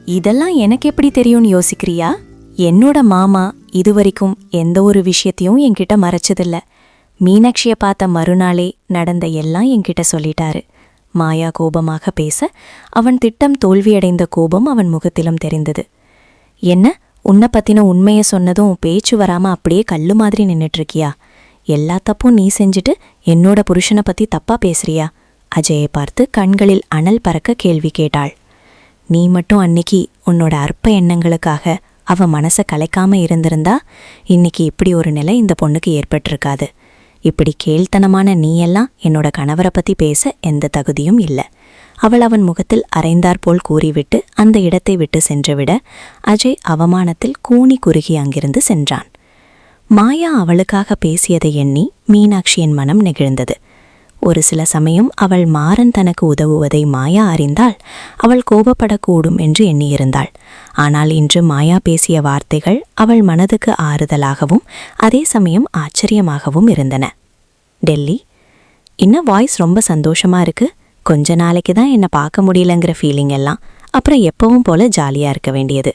இதெல்லாம் எனக்கு எப்படி தெரியும்னு யோசிக்கிறியா? என்னோட மாமா இதுவரைக்கும் எந்த ஒரு விஷயத்தையும் என்கிட்ட மறைச்சதில்ல. மீனாட்சிய பார்த்த மறுநாளே நடந்த எல்லாம் என்கிட்ட சொல்லிட்டாரு. மாயா கோபமாக பேச அவன் திட்டம் தோல்வியடைந்த கோபம் அவன் முகத்திலும் தெரிந்தது. என்ன, உன்னை பத்தின உண்மைய சொன்னதும் பேச்சு வராம அப்படியே கல்லு மாதிரி நின்னுட்ருக்கியா? எல்லா தப்பும் நீ செஞ்சுட்டு என்னோட புருஷனை பத்தி தப்பா பேசுறியா? அஜயை பார்த்து கண்களில் அனல் பறக்க கேள்வி கேட்டாள். நீ மட்டும் அன்னிக்கு உன்னோட அற்ப எண்ணங்களுக்காக அவ மனசை கலைக்காம இருந்திருந்தா இன்னைக்கு இப்படி ஒரு நிலை இந்த பொண்ணுக்கு ஏற்பட்டிருக்காது. இப்படி கேள்த்தனமான நீயெல்லாம் என்னோட கணவரை பத்தி பேச எந்த தகுதியும் இல்லை. அவள் அவன் முகத்தில் அரைந்தாற்போல் கூறிவிட்டு அந்த இடத்தை விட்டு சென்றுவிட அஜய் அவமானத்தில் கூனி குறுகி அங்கிருந்து சென்றான். மாயா அவளுக்காக பேசியதை எண்ணி மீனாட்சியின் மனம் நெகிழ்ந்தது. ஒரு சில சமயம் அவள் மாறன் தனக்கு உதவுவதை மாயா அறிந்தால் அவள் கோபப்படக்கூடும் என்று எண்ணியிருந்தாள். ஆனால் இன்று மாயா பேசிய வார்த்தைகள் அவள் மனதுக்கு ஆறுதலாகவும் அதே சமயம் ஆச்சரியமாகவும் இருந்தன. டெல்லி, இன்னும் வாய்ஸ் ரொம்ப சந்தோஷமா இருக்கு. கொஞ்ச நாளைக்கு தான் என்னை பார்க்க முடியலங்கிற ஃபீலிங் எல்லாம் அப்புறம் எப்பவும் போல ஜாலியா இருக்க வேண்டியது.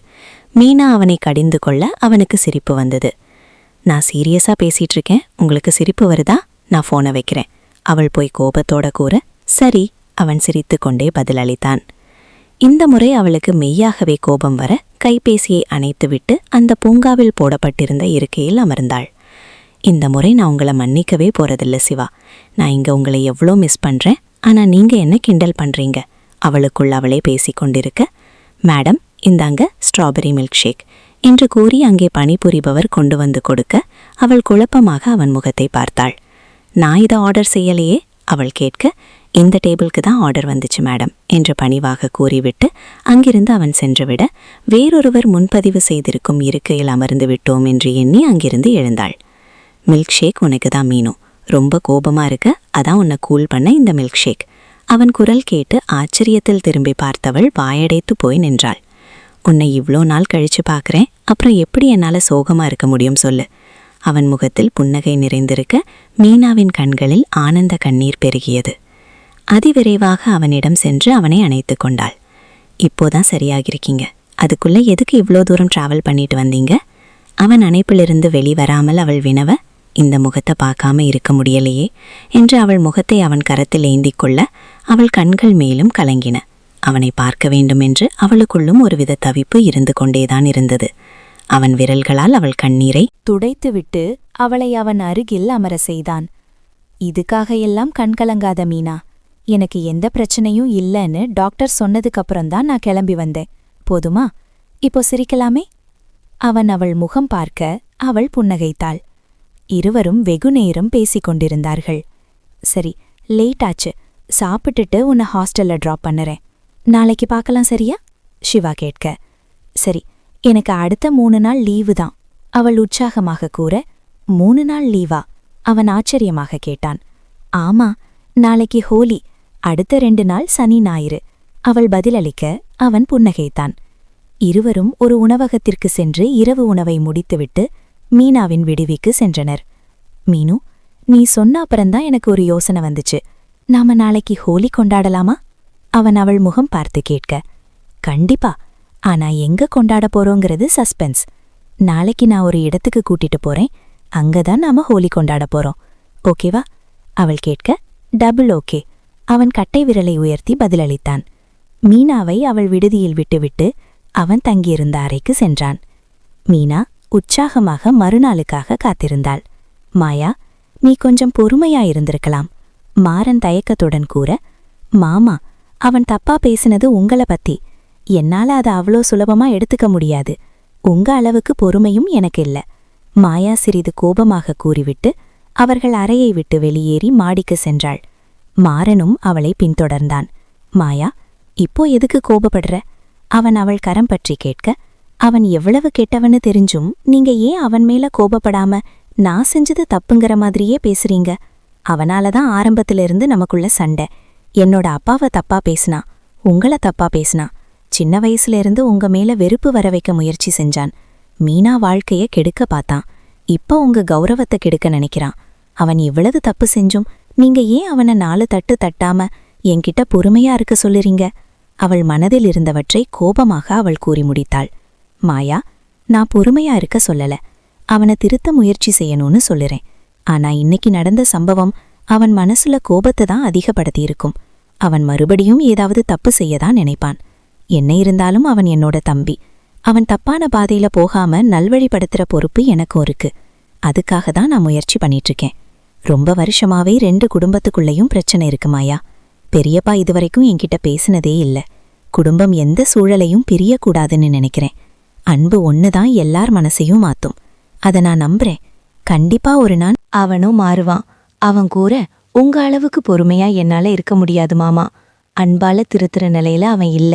மீனா அவனை கடிந்து கொள்ள அவனுக்கு சிரிப்பு வந்தது. நான் சீரியஸா பேசிட்டு இருக்கேன், உங்களுக்கு சிரிப்பு வருதா? நான் ஃபோனை வைக்கிறேன். அவள் போய் கோபத்தோட கூற சரி, அவன் சிரித்து கொண்டே பதிலளித்தான். இந்த முறை அவளுக்கு மெய்யாகவே கோபம் வர கைபேசியை அணைத்துவிட்டு அந்த பூங்காவில் போடப்பட்டிருந்த இருக்கையில் அமர்ந்தாள். இந்த முறை நான் உங்களை மன்னிக்கவே போறதில்ல சிவா. நான் இங்க உங்களை எவ்வளோ மிஸ் பண்றேன், ஆனா நீங்க என்ன கிண்டல் பண்றீங்க? அவளுக்குள் அவளே பேசிக்கொண்டிருக்க, மேடம் இந்தாங்க ஸ்ட்ராபெரி மில்க் ஷேக் என்று கூறி அங்கே பணிபுரிபவர் கொண்டு வந்து கொடுக்க அவள் குழப்பமாக அவன் முகத்தை பார்த்தாள். நான் இதை ஆர்டர் செய்யலையே, அவள் கேட்க, இந்த டேபிளுக்கு தான் ஆர்டர் வந்துச்சு மேடம் என்று பணிவாக கூறிவிட்டு அங்கிருந்து அவன் சென்றுவிட வேறொருவர் முன்பதிவு செய்திருக்கும் இருக்கையில் அமர்ந்து விட்டோம் என்று எண்ணி அங்கிருந்து எழுந்தாள். மில்க் ஷேக் உனக்கு தான் மீனு, ரொம்ப கோபமா இருக்க, அதான் உன்னை கூல் பண்ண இந்த மில்க் ஷேக். அவன் குரல் கேட்டு ஆச்சரியத்தில் திரும்பி பார்த்தவள் வாயடைத்து போய் நின்றாள். உன்னை இவ்வளோ நாள் கழிச்சு பார்க்குறேன், அப்புறம் எப்படி என்னால் சோகமாக இருக்க முடியும் சொல்லு? அவன் முகத்தில் புன்னகை நிறைந்திருக்க மீனாவின் கண்களில் ஆனந்த கண்ணீர் பெருகியது. அதிவிரைவாக அவனிடம் சென்று அவனை அணைத்து கொண்டாள். இப்போதான் சரியாகிருக்கீங்க, அதுக்குள்ள எதுக்கு இவ்வளோ தூரம் டிராவல் பண்ணிட்டு வந்தீங்க? அவன் அணைப்பிலிருந்து வெளிவராமல் அவள் வினவ, இந்த முகத்தை பார்க்காம இருக்க முடியலையே என்று அவள் முகத்தை அவன் கரத்தில் ஏந்தி கொள்ள அவள் கண்கள் மேலும் கலங்கின. அவனை பார்க்க வேண்டுமென்று அவளுக்குள்ளும் ஒருவித தவிப்பு இருந்து கொண்டேதான் இருந்தது. அவன் விரல்களால் அவள் கண்ணீரை துடைத்துவிட்டு அவளை அவன் அருகில் அமர செய்தான். இதுக்காக எல்லாம் கண்கலங்காத மீனா, எனக்கு எந்த பிரச்சனையும் இல்லைன்னு டாக்டர் சொன்னதுக்கப்புறம்தான் நான் கிளம்பி வந்தேன். போதுமா? இப்போ சிரிக்கலாமே? அவன் அவள் முகம் பார்க்க அவள் புன்னகைத்தாள். இருவரும் வெகுநேரம் பேசிக் கொண்டிருந்தார்கள். சரி, லேட் ஆச்சு, சாப்பிட்டுட்டு உன்னை ஹாஸ்டல்ல ட்ராப் பண்ணுறேன். நாளைக்கு பார்க்கலாம், சரியா? சிவா கேட்க. சரி, எனக்கு அடுத்த 3 நாள் லீவு தான், அவள் உற்சாகமாக கூற. 3 நாள் லீவா? அவன் ஆச்சரியமாக கேட்டான். ஆமா, நாளைக்கு ஹோலி, அடுத்த 2 நாள் சனி ஞாயிறு. அவள் பதிலளிக்க அவன் புன்னகைத்தான். இருவரும் ஒரு உணவகத்திற்கு சென்று இரவு உணவை முடித்துவிட்டு மீனாவின் விடுதிக்கு சென்றனர். மீனு, நீ சொன்ன அப்புறம்தான் எனக்கு ஒரு யோசனை வந்துச்சு. நாம நாளைக்கு ஹோலி கொண்டாடலாமா? அவன் அவள் முகம் பார்த்து கேட்க. கண்டிப்பா, ஆனா எங்க கொண்டாட போறோங்கிறது சஸ்பென்ஸ். நாளைக்கு நான் ஒரு இடத்துக்கு கூட்டிட்டு போறேன், அங்கதான் நாம ஹோலி கொண்டாட போறோம். ஓகேவா? அவள் கேட்க. Double okay. அவன் கட்டை விரலை உயர்த்தி பதிலளித்தான். மீனாவை அவள் விடுதியில் விட்டுவிட்டு அவன் தங்கியிருந்த அறைக்கு சென்றான். மீனா உற்சாகமாக மறுநாளுக்காக காத்திருந்தாள். மாயா, நீ கொஞ்சம் பொறுமையாயிருந்திருக்கலாம், மாறன் தயக்கத்துடன் கூற. மாமா, அவன் தப்பா பேசினது உங்கள பத்தி. என்னால அதை அவ்வளோ சுலபமா எடுத்துக்க முடியாது. உங்க அளவுக்கு பொறுமையும் எனக்கு இல்ல. மாயா சிறிது கோபமாக கூறிவிட்டு அவர்கள் அறையை விட்டு வெளியேறி மாடிக்கு சென்றாள். மாறனும் அவளை பின்தொடர்ந்தான். மாயா, இப்போ எதுக்கு கோபப்படுற? அவன் அவள் கரம் பற்றி கேட்க. அவன் எவ்வளவு கெட்டவன்னு தெரிஞ்சும் நீங்க ஏன் அவன் மேல கோபப்படாம நான் செஞ்சது தப்புங்கிற மாதிரியே பேசுறீங்க? அவனாலதான் ஆரம்பத்திலிருந்து நமக்குள்ள சண்டை. என்னோட அப்பாவை தப்பா பேசினா, உங்கள தப்பா பேசினா, சின்ன வயசுல இருந்து உங்க மேல வெறுப்பு வர வைக்க முயற்சி செஞ்சான். மீனா வாழ்க்கைய கெடுக்க பார்த்தான். இப்ப உங்க கௌரவத்தை கெடுக்க நினைக்கிறான். அவன் இவ்வளவு தப்பு செஞ்சும் நீங்க ஏன் அவனை 4 தட்டு தட்டாம என்கிட்ட பொறுமையா இருக்க சொல்லுறீங்க? அவள் மனதில் இருந்தவற்றை கோபமாக அவள் கூறி முடித்தாள். மாயா, நான் பொறுமையா இருக்க சொல்லல, அவனை திருத்த முயற்சி செய்யணும்னு சொல்லுறேன். ஆனா இன்னைக்கு நடந்த சம்பவம் அவன் மனசுல கோபத்தை தான் அதிகப்படுத்தியிருக்கும். அவன் மறுபடியும் ஏதாவது தப்பு செய்யதான் நினைப்பான். என்ன இருந்தாலும் அவன் என்னோட தம்பி. அவன் தப்பான பாதையில போகாம நல்வழிப்படுத்துற பொறுப்பு எனக்கும் இருக்கு. அதுக்காக தான் நான் முயற்சி பண்ணிட்டு ரொம்ப வருஷமாவே 2 குடும்பத்துக்குள்ளேயும் பிரச்சனை இருக்கு மாயா. பெரியப்பா இதுவரைக்கும் என்கிட்ட பேசினதே இல்ல. குடும்பம் எந்த சூழலையும் பிரியக்கூடாதுன்னு நினைக்கிறேன். அன்பு ஒண்ணுதான் எல்லார் மனசையும் மாத்தும். அதை நான் நம்புறேன். கண்டிப்பா ஒரு நாள் அவனும் மாறுவான். அவன் கூற, உங்க அளவுக்கு பொறுமையா என்னால இருக்க முடியாது மாமா. அன்பால திருத்துற நிலையில அவன் இல்ல.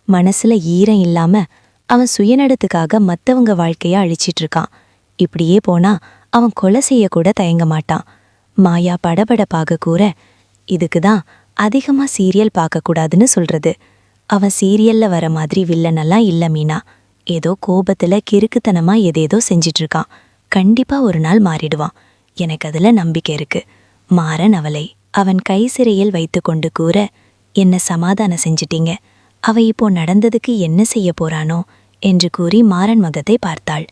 மனசுல ஈரம் இல்லாம அவன் சுயநடத்துக்காக மத்தவங்க வாழ்க்கைய அழிச்சிட்டு இருக்கான். இப்படியே போனா அவன் கொலை செய்யக்கூட தயங்க மாட்டான். மாயா படபடப்பாக கூற, இதுக்குதான் அதிகமா சீரியல் பார்க்கக்கூடாதுன்னு சொல்றது. அவன் சீரியல்ல வர மாதிரி வில்லனெல்லாம் இல்ல மீனா. ஏதோ கோபத்துல கிறுக்குத்தனமா எதேதோ செஞ்சிட்டு இருக்கான். கண்டிப்பா ஒரு நாள் மாறிடுவான். எனக்கு அதுல நம்பிக்கை இருக்கு. மாறன் அவளை அவன் கை சிறையில் வைத்து கொண்டு கூற, என்ன சமாதானம் செஞ்சிட்டீங்க. அவ இப்போ நடந்ததுக்கு என்ன செய்ய போறானோ என்று கூறி மாறன் முகத்தை பார்த்தாள்.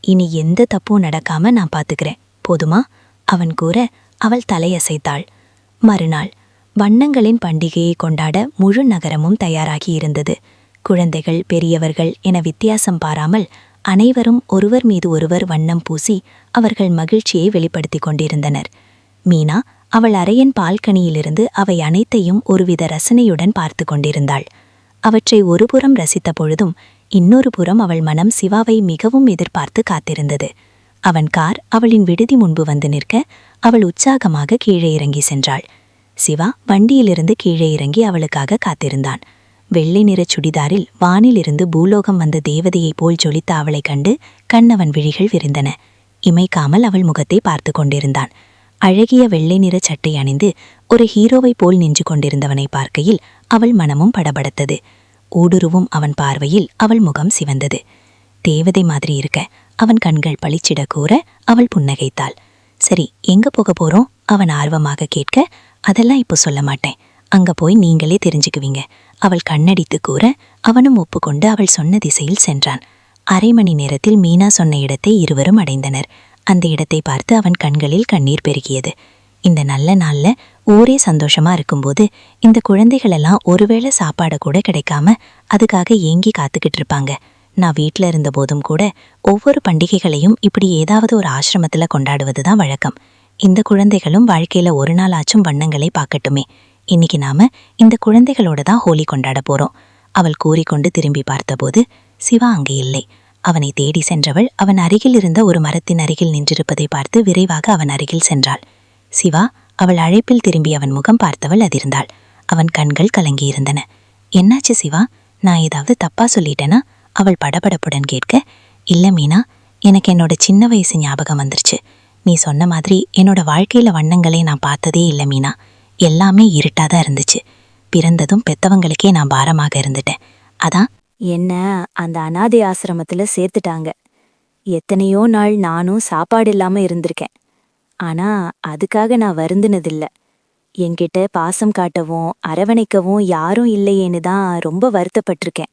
இனி எந்த தப்பும் நடக்காம நான் பாத்துக்கிறேன், போதுமா? அவன் கூற அவள் தலையசைத்தாள். மறுநாள் வண்ணங்களின் பண்டிகையை கொண்டாட முழு நகரமும் தயாராகி இருந்தது. குழந்தைகள், பெரியவர்கள் என வித்தியாசம் பாராமல் அனைவரும் ஒருவர் மீது ஒருவர் வண்ணம் பூசி அவர்கள் மகிழ்ச்சியை வெளிப்படுத்திக் கொண்டிருந்தனர். மீனா அவள் அறையின் பால்கனியிலிருந்து அவை அனைத்தையும் ஒருவித ரசனையுடன் பார்த்து கொண்டிருந்தாள். அவற்றை ஒருபுறம் ரசித்த பொழுதும் இன்னொரு புறம் அவள் மனம் சிவாவை மிகவும் எதிர்பார்த்து காத்திருந்தது. அவன் கார் அவளின் விடுதி முன்பு வந்து நிற்க அவள் உற்சாகமாக கீழே இறங்கி சென்றாள். சிவா வண்டியிலிருந்து கீழே இறங்கி அவளுக்காக காத்திருந்தான். வெள்ளை நிறச் சுடிதாரில் வானிலிருந்து பூலோகம் வந்த தேவதையைப் போல் ஜொலித்த அவளைக் கண்டு கண்ணவன் விழிகள் விரிந்தன. இமைக்காமல் அவள் முகத்தை பார்த்து கொண்டிருந்தான். அழகிய வெள்ளை நிறச் சட்டை அணிந்து ஒரு ஹீரோவைப் போல் நின்று கொண்டிருந்தவனை பார்க்கையில் அவள் மனமும் படபடத்தது. ஊடுருவும் அவன் பார்வையில் அவள் முகம் சிவந்தது. தேவதை மாதிரி இருக்க அவன் கண்கள் பளிச்சிட கூற அவள் புன்னகைத்தாள். சரி, எங்க போக போறோம்? அவன் ஆர்வமாக கேட்க, அதெல்லாம் இப்போ சொல்ல மாட்டேன், அங்க போய் நீங்களே தெரிஞ்சுக்குவீங்க. அவள் கண்ணடித்து கூற அவனும் ஒப்புக்கொண்டு அவள் சொன்ன திசையில் சென்றான். 1/2 மணி நேரத்தில் மீனா சொன்ன இடத்தை இருவரும் அடைந்தனர். அந்த இடத்தை பார்த்து அவன் கண்களில் கண்ணீர் பெருகியது. இந்த நல்ல நாள்ல ஊரே சந்தோஷமா இருக்கும்போது இந்த குழந்தைகளெல்லாம் ஒருவேளை சாப்பாட கூட கிடைக்காம அதுக்காக ஏங்கி காத்துக்கிட்டு இருப்பாங்க. நான் வீட்டில் இருந்த போதும் கூட ஒவ்வொரு பண்டிகைகளையும் இப்படி ஏதாவது ஒரு ஆசிரமத்துல கொண்டாடுவதுதான் வழக்கம். இந்த குழந்தைகளும் வாழ்க்கையில ஒரு நாள் ஆச்சும் வண்ணங்களை பார்க்கட்டுமே. இன்னைக்கு நாம இந்த குழந்தைகளோட தான் ஹோலி கொண்டாட போறோம். அவள் கூறிக்கொண்டு திரும்பி பார்த்தபோது சிவா அங்கே இல்லை. அவனை தேடி சென்றவள் அவன் அருகில் இருந்த ஒரு மரத்தின் அருகில் நின்றிருப்பதை பார்த்து விரைவாக அவன் அருகில் சென்றாள். சிவா, அவள் அழைப்பில் திரும்பி அவன் முகம் பார்த்தவள் அதிர்ந்தாள். அவன் கண்கள் கலங்கியிருந்தன. என்னாச்சு சிவா? நான் ஏதாவது தப்பா சொல்லிட்டேனா? அவள் படபடப்புடன் கேட்க, இல்ல மீனா, எனக்கு என்னோட சின்ன வயசு ஞாபகம் வந்துருச்சு. நீ சொன்ன மாதிரி என்னோட வாழ்க்கையில வண்ணங்களை நான் பார்த்ததே இல்லை மீனா. எல்லாமே இருட்டாதான் இருந்துச்சு. பிறந்ததும் பெத்தவங்களுக்கே நான் பாரமாக இருந்துட்டேன். அதான் என்ன அந்த அனாதை ஆசிரமத்துல சேர்த்துட்டாங்க. எத்தனையோ நாள் நானும் சாப்பாடு இல்லாம இருந்திருக்கேன். ஆனா அதுக்காக நான் வருந்தினதில்ல. என்கிட்ட பாசம் காட்டவும் அரவணைக்கவும் யாரும் இல்லையேன்னு தான் ரொம்ப வருத்தப்பட்டிருக்கேன்.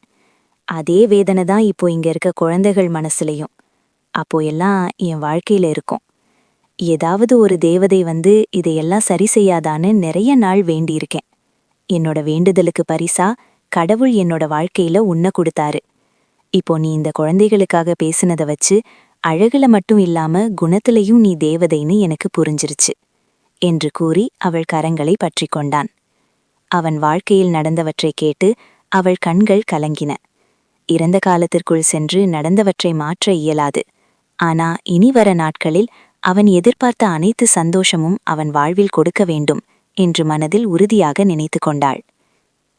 அதே வேதனை தான் இப்போ இங்க இருக்க குழந்தைகள் மனசுலையும். அப்போ எல்லாம் என் வாழ்க்கையில இருக்கும். ஏதாவது ஒரு தேவதை வந்து இதையெல்லாம் சரி செய்யாதான்னு நிறைய நாள் வேண்டியிருக்கேன். என்னோட வேண்டுதலுக்கு பரிசா கடவுள் என்னோட வாழ்க்கையில உன்னை கொடுத்தாரு. இப்போ நீ இந்த குழந்தைகளுக்காக பேசினதை வச்சு அழகுல மட்டும் இல்லாம குணத்திலையும் நீ தேவதைன்னு எனக்கு புரிஞ்சிருச்சு என்று கூறி அவள் கரங்களை பற்றி கொண்டான். அவன் வாழ்க்கையில் நடந்தவற்றை கேட்டு அவள் கண்கள் கலங்கின. இறந்த காலத்திற்குள் சென்று நடந்தவற்றை மாற்ற இயலாது. ஆனா இனி வர நாட்களில் அவன் எதிர்பார்த்த அனைத்து சந்தோஷமும் அவன் வாழ்வில் கொடுக்க வேண்டும் என்று மனதில் உறுதியாக நினைத்து கொண்டாள்.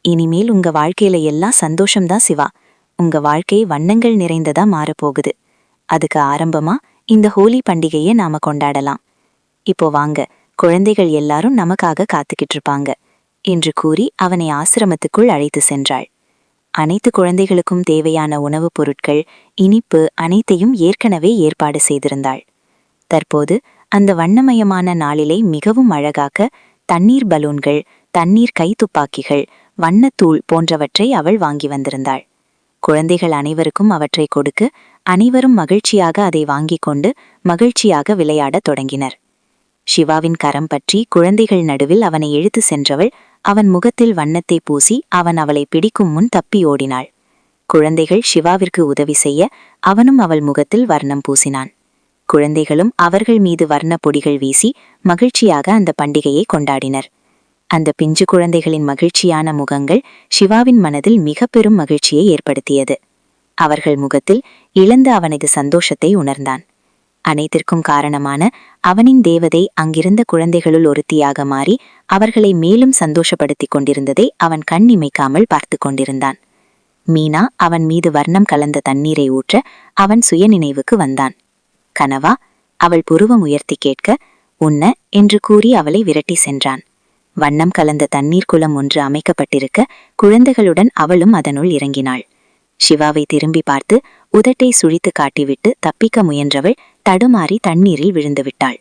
இனிமேல் உங்க வாழ்க்கையில எல்லாம் சந்தோஷம்தான் சிவா. உங்க வாழ்க்கை வண்ணங்கள் நிறைந்ததா மாறப்போகுது. அதுக்கு ஆரம்பமா இந்த ஹோலி பண்டிகையை நாம கொண்டாடலாம். இப்போ வாங்க, குழந்தைகள் எல்லாரும் நமக்காக காத்துக்கிட்டு இருப்பாங்க என்று கூறி அவனை ஆசிரமத்துக்குள் அழைத்து சென்றாள். அனைத்து குழந்தைகளுக்கும் தேவையான உணவுப் பொருட்கள், இனிப்பு அனைத்தையும் ஏற்கனவே ஏற்பாடு செய்திருந்தாள். தற்போது அந்த வண்ணமயமான நாளிலை மிகவும் அழகாக்க தண்ணீர் பலூன்கள், தண்ணீர் கைத்துப்பாக்கிகள், வண்ணத்தூள் போன்றவற்றை அவள் வாங்கி வந்திருந்தாள். குழந்தைகள் அனைவருக்கும் அவற்றை கொடுக்க அனைவரும் மகிழ்ச்சியாக அதை வாங்கிக் கொண்டு மகிழ்ச்சியாக விளையாடத் தொடங்கினர். சிவாவின் கரம் பற்றி குழந்தைகள் நடுவில் அவனை இழுத்து சென்றவள் அவன் முகத்தில் வண்ணத்தை பூசி அவன் அவளை பிடிக்கும் முன் தப்பி ஓடினாள். குழந்தைகள் சிவாவிற்கு உதவி செய்ய அவனும் அவள் முகத்தில் வர்ணம் பூசினான். குழந்தைகளும் அவர்கள் மீது வர்ணப் பொடிகள் வீசி மகிழ்ச்சியாக அந்த பண்டிகையை கொண்டாடினர். அந்த பிஞ்சு குழந்தைகளின் மகிழ்ச்சியான முகங்கள் சிவாவின் மனதில் மிக பெரும் மகிழ்ச்சியை ஏற்படுத்தியது. அவர்கள் முகத்தில் இழந்த அவனது சந்தோஷத்தை உணர்ந்தான். அனைத்திற்கும் காரணமான அவனின் தேவதை அங்கிருந்த குழந்தைகளுள் ஒருத்தியாக மாறி அவர்களை மேலும் சந்தோஷப்படுத்திக் கொண்டிருந்ததை அவன் கண் இமைக்காமல் பார்த்து கொண்டிருந்தான். மீனா அவன் மீது வர்ணம் கலந்த தண்ணீரை ஊற்ற அவன் சுயநினைவுக்கு வந்தான். கனவா? அவள் புருவம் உயர்த்தி கேட்க, உன்ன என்று கூறி அவளை விரட்டி சென்றான். வண்ணம் கலந்த தண்ணீர் குளம் ஒன்று அமைக்கப்பட்டிருக்க குழந்தைகளுடன் அவளும் அதனுள் இறங்கினாள். சிவாவை திரும்பி பார்த்து உதட்டை சுழித்து காட்டிவிட்டு தப்பிக்க முயன்றவள் தடுமாறி தண்ணீரில் விழுந்து விட்டாள்.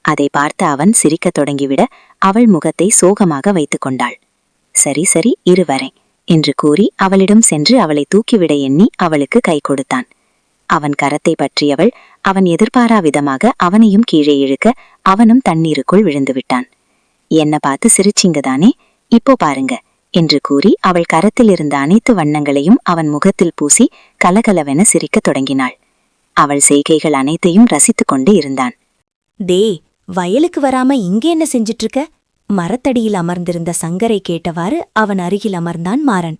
அதை பார்த்து அவன் சிரிக்கத் தொடங்கிவிட அவள் முகத்தை சோகமாக வைத்துக் கொண்டாள். சரி சரி, இருவரேன் என்று கூறி அவளிடம் சென்று அவளை தூக்கிவிட எண்ணி அவளுக்கு கை கொடுத்தான். அவன் கரத்தை பற்றியவள் அவன் எதிர்பாரா விதமாக அவனையும் கீழே இழுக்க அவனும் தண்ணீருக்குள் விழுந்து விட்டான். என்ன பார்த்து சிரிச்சிங்கதானே, இப்போ பாருங்க என்று கூறி அவள் கரத்தில் இருந்த அனைத்து வண்ணங்களையும் அவன் முகத்தில் பூசி கலகலவென சிரிக்கத் தொடங்கினாள். அவள் செய்கைகள் அனைத்தையும் ரசித்துக் கொண்டு இருந்தான். டே, வயலுக்கு வராம இங்கே என்ன செஞ்சிட்டு இருக்க? மரத்தடியில் அமர்ந்திருந்த சங்கரை கேட்டவாறு அவன் அருகில் அமர்ந்தான் மாறன்.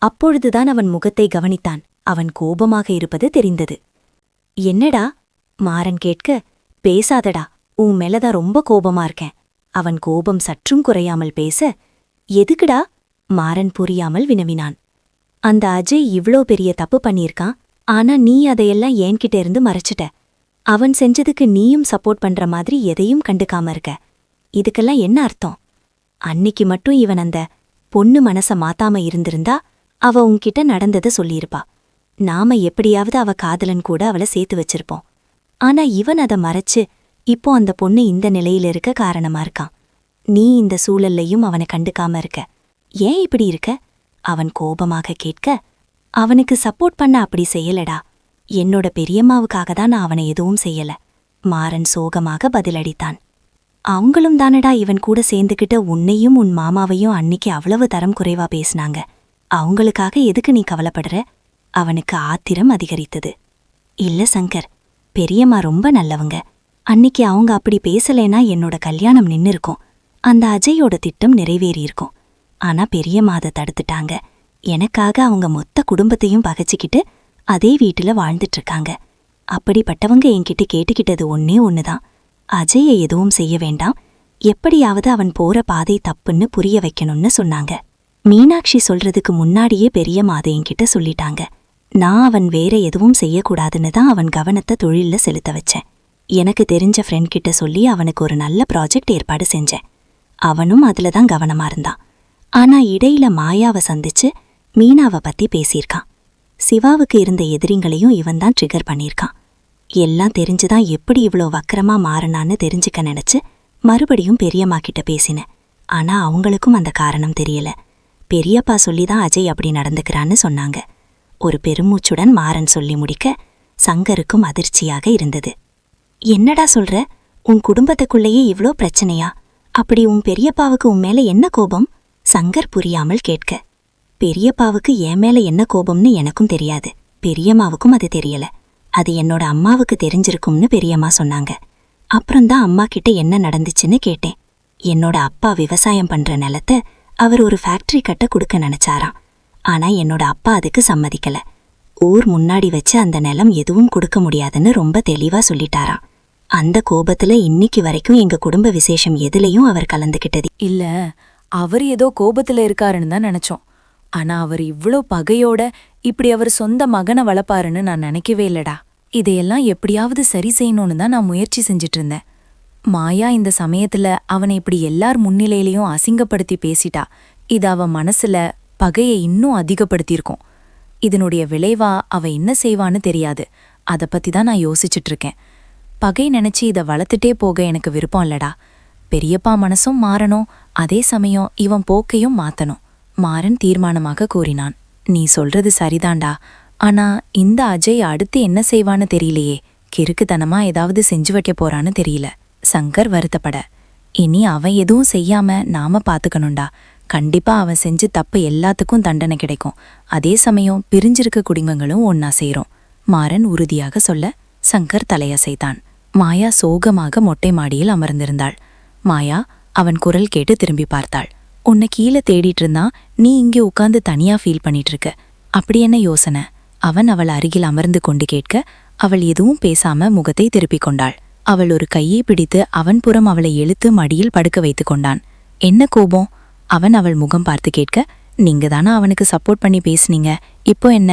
அப்பொழுதுதான் அவன் முகத்தை கவனித்தான். அவன் கோபமாக இருப்பது தெரிந்தது. என்னடா? மாறன் கேட்க, பேசாதடா, உன் மேலதான் ரொம்ப கோபமா இருக்கேன். அவன் கோபம் சற்றும் குறையாமல் பேச, எதுக்குடா? மாறன் புரியாமல் வினவினான். அந்த அஜய் இவ்ளோ பெரிய தப்பு பண்ணியிருக்கான், ஆனா நீ அதையெல்லாம் என்கிட்ட இருந்து மறைச்சிட்ட. அவன் செஞ்சதுக்கு நீயும் சப்போர்ட் பண்ற மாதிரி எதையும் கண்டுக்காம இருக்க. இதுக்கெல்லாம் என்ன அர்த்தம்? அன்னிக்கு மட்டும் இவன் அந்த பொண்ணு மனச மாத்தாம இருந்திருந்தா அவ உன்கிட்ட நடந்ததை சொல்லியிருப்பா. நாம எப்படியாவது அவ காதலன் கூட அவளை சேர்த்து வச்சிருப்போம். ஆனா இவன் அதை மறைச்சு இப்போ அந்த பொண்ணு இந்த நிலையில இருக்க காரணமா இருக்கான். நீ இந்த சூழல்லையும் அவனை கண்டுக்காம இருக்க. ஏன் இப்படி இருக்க? அவன் கோபமாக கேட்க, அவனுக்கு சப்போர்ட் பண்ண அப்படி செய்யலடா. என்னோட பெரியம்மாவுக்காக தான் நான் அவனை எதுவும் செய்யல. மாறன் சோகமாக பதிலளித்தான். அவங்களும் தானடா இவன் கூட சேர்ந்துகிட்ட உன்னையும் உன் மாமாவையும் அன்னிக்கு அவ்வளவு தரம் குறைவா பேசினாங்க. அவங்களுக்காக எதுக்கு நீ கவலைப்படுற? அவனுக்கு ஆத்திரம் அதிகரித்தது. இல்ல சங்கர், பெரியம்மா ரொம்ப நல்லவங்க. அன்னிக்கு அவங்க அப்படி பேசலேனா என்னோட கல்யாணம் நின்னுருக்கும். அந்த அஜயோட திட்டம் நிறைவேறியிருக்கும். ஆனா பெரியம்மா அதை தடுத்துட்டாங்க. எனக்காக அவங்க மொத்த குடும்பத்தையும் பகைச்சிக்கிட்டு அதே வீட்டுல வாழ்ந்துட்டு இருக்காங்க. அப்படிப்பட்டவங்க என்கிட்ட கேட்டுக்கிட்டது ஒன்னே ஒண்ணுதான், அஜயை எதுவும் செய்ய வேண்டாம், எப்படியாவது அவன் போற பாதை தப்புன்னு புரிய வைக்கணும்னு சொன்னாங்க. மீனாட்சி சொல்றதுக்கு முன்னாடியே பெரியம்மா அதை என்கிட்ட சொல்லிட்டாங்க. நான் அவன் வேற எதுவும் செய்யக்கூடாதுன்னு தான் அவன் கவனத்தை தொழில்ல செலுத்த வச்சேன். எனக்கு தெரிஞ்ச ஃப்ரெண்ட் கிட்ட சொல்லி அவனுக்கு ஒரு நல்ல ப்ராஜெக்ட் ஏற்பாடு செஞ்சேன். அவனும் அதுல தான் கவனமா இருந்தான். ஆனா இடையில மாயாவை சந்திச்சு மீனாவை பத்தி பேசியிருக்கான். சிவாவுக்கு இருந்த எதிரிங்களையும் இவன் தான் ட்ரிகர் பண்ணியிருக்கான். எல்லாம் தெரிஞ்சுதான் எப்படி இவ்ளோ வக்கரமா மாறினான்னு தெரிஞ்சுக்க நினைச்சு மறுபடியும் பெரியம்மா கிட்ட பேசினேன். ஆனா அவங்களுக்கும் அந்த காரணம் தெரியல. பெரியப்பா சொல்லிதான் அஜய் அப்படி நடந்துக்கிறான்னு சொன்னாங்க. ஒரு பெருமூச்சுடன் மாறன் சொல்லி முடிக்க சங்கருக்கும் அதிர்ச்சியாக இருந்தது. என்னடா சொல்ற? உன் குடும்பத்துக்குள்ளேயே இவ்ளோ பிரச்சனையா? அப்படி உன் பெரியப்பாவுக்கு உன் மேல என்ன கோபம்? சங்கர் புரியாமல் கேட்க, பெரியப்பாவுக்கு என் மேல என்ன கோபம்னு எனக்கும் தெரியாது, பெரியம்மாவுக்கும் அது தெரியல. அது என்னோட அம்மாவுக்கு தெரிஞ்சிருக்கும்னு பெரியம்மா சொன்னாங்க. அப்புறம்தான் அம்மா கிட்ட என்ன நடந்துச்சுன்னு கேட்டேன். என்னோட அப்பா விவசாயம் பண்ற நிலத்தை அவர் ஒரு ஃபேக்டரி கட்ட கொடுக்க நினைச்சாராம். ஆனா என்னோட அப்பா அதுக்கு சம்மதிக்கல. ஊர் முன்னாடி வச்சு அந்த நிலம் எதுவும் கொடுக்க முடியாதுன்னு ரொம்ப தெளிவா சொல்லிட்டாராம். அந்த கோபத்துல இன்னைக்கு வரைக்கும் எங்க குடும்ப விசேஷம் எதுலயும் அவர் கலந்துகிட்டது இல்ல. அவர் ஏதோ கோபத்துல இருக்காருன்னு தான் நினைச்சோம். ஆனா அவர் இவ்ளோ பகையோட இப்படி அவர் சொந்த மகனை வளர்ப்பாருன்னு நான் நினைக்கவே இல்லடா. இதையெல்லாம் எப்படியாவது சரி செய்யணும்னு தான் நான் முயற்சி செஞ்சிட்டு இருந்தேன். மாயா இந்த சமயத்துல அவனை இப்படி எல்லார் முன்னிலையிலையும் அசிங்கப்படுத்தி பேசிட்டா. இது அவ மனசுல பகையை இன்னும் அதிகப்படுத்தியிருக்கும். இதனுடைய விளைவா அவ என்ன செய்வான்னு தெரியாது. அதை பத்தி தான் நான் யோசிச்சுட்டு இருக்கேன். பகை நினைச்சு இதை வளர்த்துட்டே போக எனக்கு விருப்பம் இல்லடா. பெரியப்பா மனசும் மாறணும், அதே சமயம் இவன் போக்கையும் மாத்தணும். மாறன் தீர்மானமாக கூறினான். நீ சொல்றது சரிதான்டா. ஆனா இந்த அஜய் அடுத்து என்ன செய்வான்னு தெரியலையே. கிறுக்குத்தனமா ஏதாவது செஞ்சு வைக்க போறான்னு தெரியல. சங்கர் வருத்தப்பட, இனி அவன் எதுவும் செய்யாம நாம பாத்துக்கணும்டா. கண்டிப்பா அவன் செஞ்சு தப்பு எல்லாத்துக்கும் தண்டனை கிடைக்கும். அதே சமயம் பிரிஞ்சிருக்க குடும்பங்களும் ஒன்னா சேரும். மாறன் உறுதியாக சொல்ல சங்கர் தலையசைத்தான். மாயா சோகமாக மொட்டை மாடியில் அமர்ந்திருந்தாள். மாயா அவன் குரல் கேட்டு திரும்பி பார்த்தாள். உன்னை கீழே தேடிட்டு இருந்தான், நீ இங்கே உட்கார்ந்து தனியா ஃபீல் பண்ணிட்டு இருக்க. அப்படி என்ன யோசனை? அவன் அவள் அருகில் அமர்ந்து கொண்டு கேட்க, அவள் எதுவும் பேசாம முகத்தை திருப்பிக் கொண்டாள். அவள் ஒரு கையை பிடித்து அவன் புறம் அவளை இழுத்து மடியில் படுக்க வைத்துக் கொண்டான். என்ன கோபம்? அவன் அவள் முகம் பார்த்து கேட்க, நீங்க தானா அவனுக்கு சப்போர்ட் பண்ணி பேசுனீங்க, இப்போ என்ன?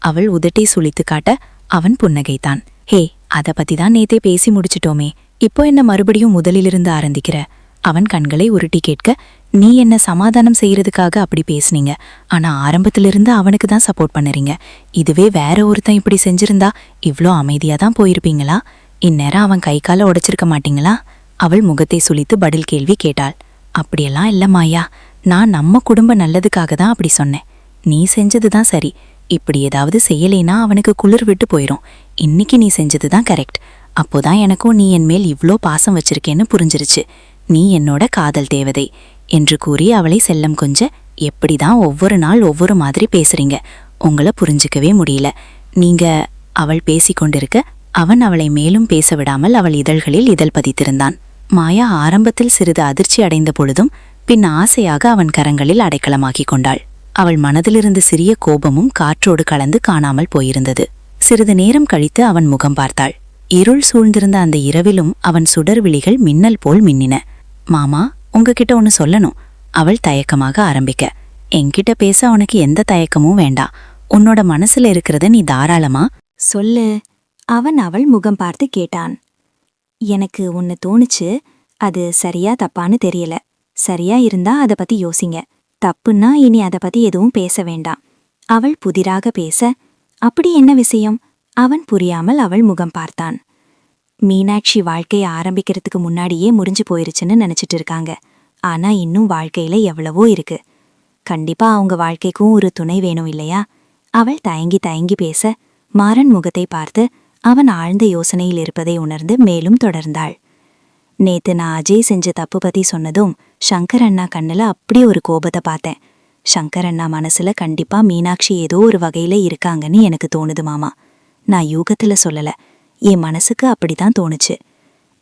அவள் உதட்டை சுளித்து காட்ட அவன் புன்னகைத்தான். ஹே, அத பத்தி தான் நேத்தே பேசி முடிச்சிட்டோமே, இப்போ என்ன மறுபடியும் முதலிலிருந்து ஆரம்பிக்கிற? அவன் கண்களை உருட்டி கேட்க, நீ என்ன சமாதானம் செய்யறதுக்காக அப்படி பேசுனீங்க, ஆனா ஆரம்பத்திலிருந்து அவனுக்கு தான் சப்போர்ட் பண்ணுறீங்க. இதுவே வேற ஒருத்தன் இப்படி செஞ்சிருந்தா இவ்ளோ அமைதியா தான் போயிருப்பீங்களா? இந்நேரம் அவன் கை கால உடைச்சிருக்க மாட்டீங்களா? அவள் முகத்தை சுளித்து பதில் கேள்வி கேட்டாள். அப்படியெல்லாம் இல்ல மாயா, நான் நம்ம குடும்ப நல்லதுக்காக தான் அப்படி சொன்னேன். நீ செஞ்சதுதான் சரி. இப்படி ஏதாவது செய்யலைனா அவனுக்கு குளிர் விட்டு போயிரும். இன்னைக்கு நீ செஞ்சதுதான் கரெக்ட். அப்போதான் எனக்கும் நீ என் மேல் இவ்ளோ பாசம் வச்சிருக்கேன்னு புரிஞ்சிருச்சு. நீ என்னோட காதல் தேவதை என்று கூறி அவளை செல்லம் கொஞ்ச, எப்படிதான் ஒவ்வொரு நாள் ஒவ்வொரு மாதிரி பேசுறீங்க, உங்களை புரிஞ்சிக்கவே முடியல நீங்க. அவள் பேசிக்கொண்டிருக்க அவன் அவளை மேலும் பேச விடாமல் அவள் இதழ்களில் இதழ் பதித்திருந்தான். மாயா ஆரம்பத்தில் சிறிது அதிர்ச்சி அடைந்த பொழுதும் பின் ஆசையாக அவன் கரங்களில் அடைக்கலமாக்கிக் கொண்டாள். அவள் மனதிலிருந்து சிறிய கோபமும் காற்றோடு கலந்து காணாமல் போயிருந்தது. சிறிது நேரம் கழித்து அவன் முகம் பார்த்தாள். இருள் சூழ்ந்திருந்த அந்த இரவிலும் அவன் சுடர் விழிகள் மின்னல் போல் மின்னின. மாமா, உங்ககிட்ட ஒன்னு சொல்லணும். அவள் தயக்கமாக ஆரம்பிக்க, என்கிட்ட பேச உனக்கு எந்த தயக்கமும் வேண்டாம். உன்னோட மனசுல இருக்கிறத நீ தாராளமா சொல்லு. அவன் அவள் முகம் பார்த்து கேட்டான். எனக்கு ஒன்னு தோணுச்சு. அது சரியா தப்பான்னு தெரியல. சரியா இருந்தா அத பத்தி யோசிங்க. தப்புன்னா இனி அத பத்தி எதுவும் பேச வேண்டாம். அவள் புதிராக பேச, அப்படி என்ன விஷயம்? அவன் புரியாமல் அவள் முகம் பார்த்தான். மீனாட்சி வாழ்க்கையை ஆரம்பிக்கிறதுக்கு முன்னாடியே முடிஞ்சு போயிருச்சுன்னு நினைச்சிட்டு இருக்காங்க. ஆனா இன்னும் வாழ்க்கையில எவ்வளவோ இருக்கு. கண்டிப்பா அவங்க வாழ்க்கைக்கும் ஒரு துணை வேணும் இல்லையா? அவள் தயங்கி தயங்கி பேச, மாறன் முகத்தை பார்த்து அவன் ஆழ்ந்த யோசனையில் இருப்பதை உணர்ந்து மேலும் தொடர்ந்தாள். நேத்து நான் அஜய் செஞ்ச தப்பு பத்தி சொன்னதும் சங்கர் அண்ணா கண்ணுல அப்படி ஒரு கோபத்தை பார்த்தேன். சங்கர் அண்ணா மனசுல கண்டிப்பா மீனாட்சி ஏதோ ஒரு வகையில இருக்காங்கன்னு எனக்கு தோணுது மாமா. நான் யூகத்துல சொல்லல, என் மனசுக்கு அப்படிதான் தோணுச்சு.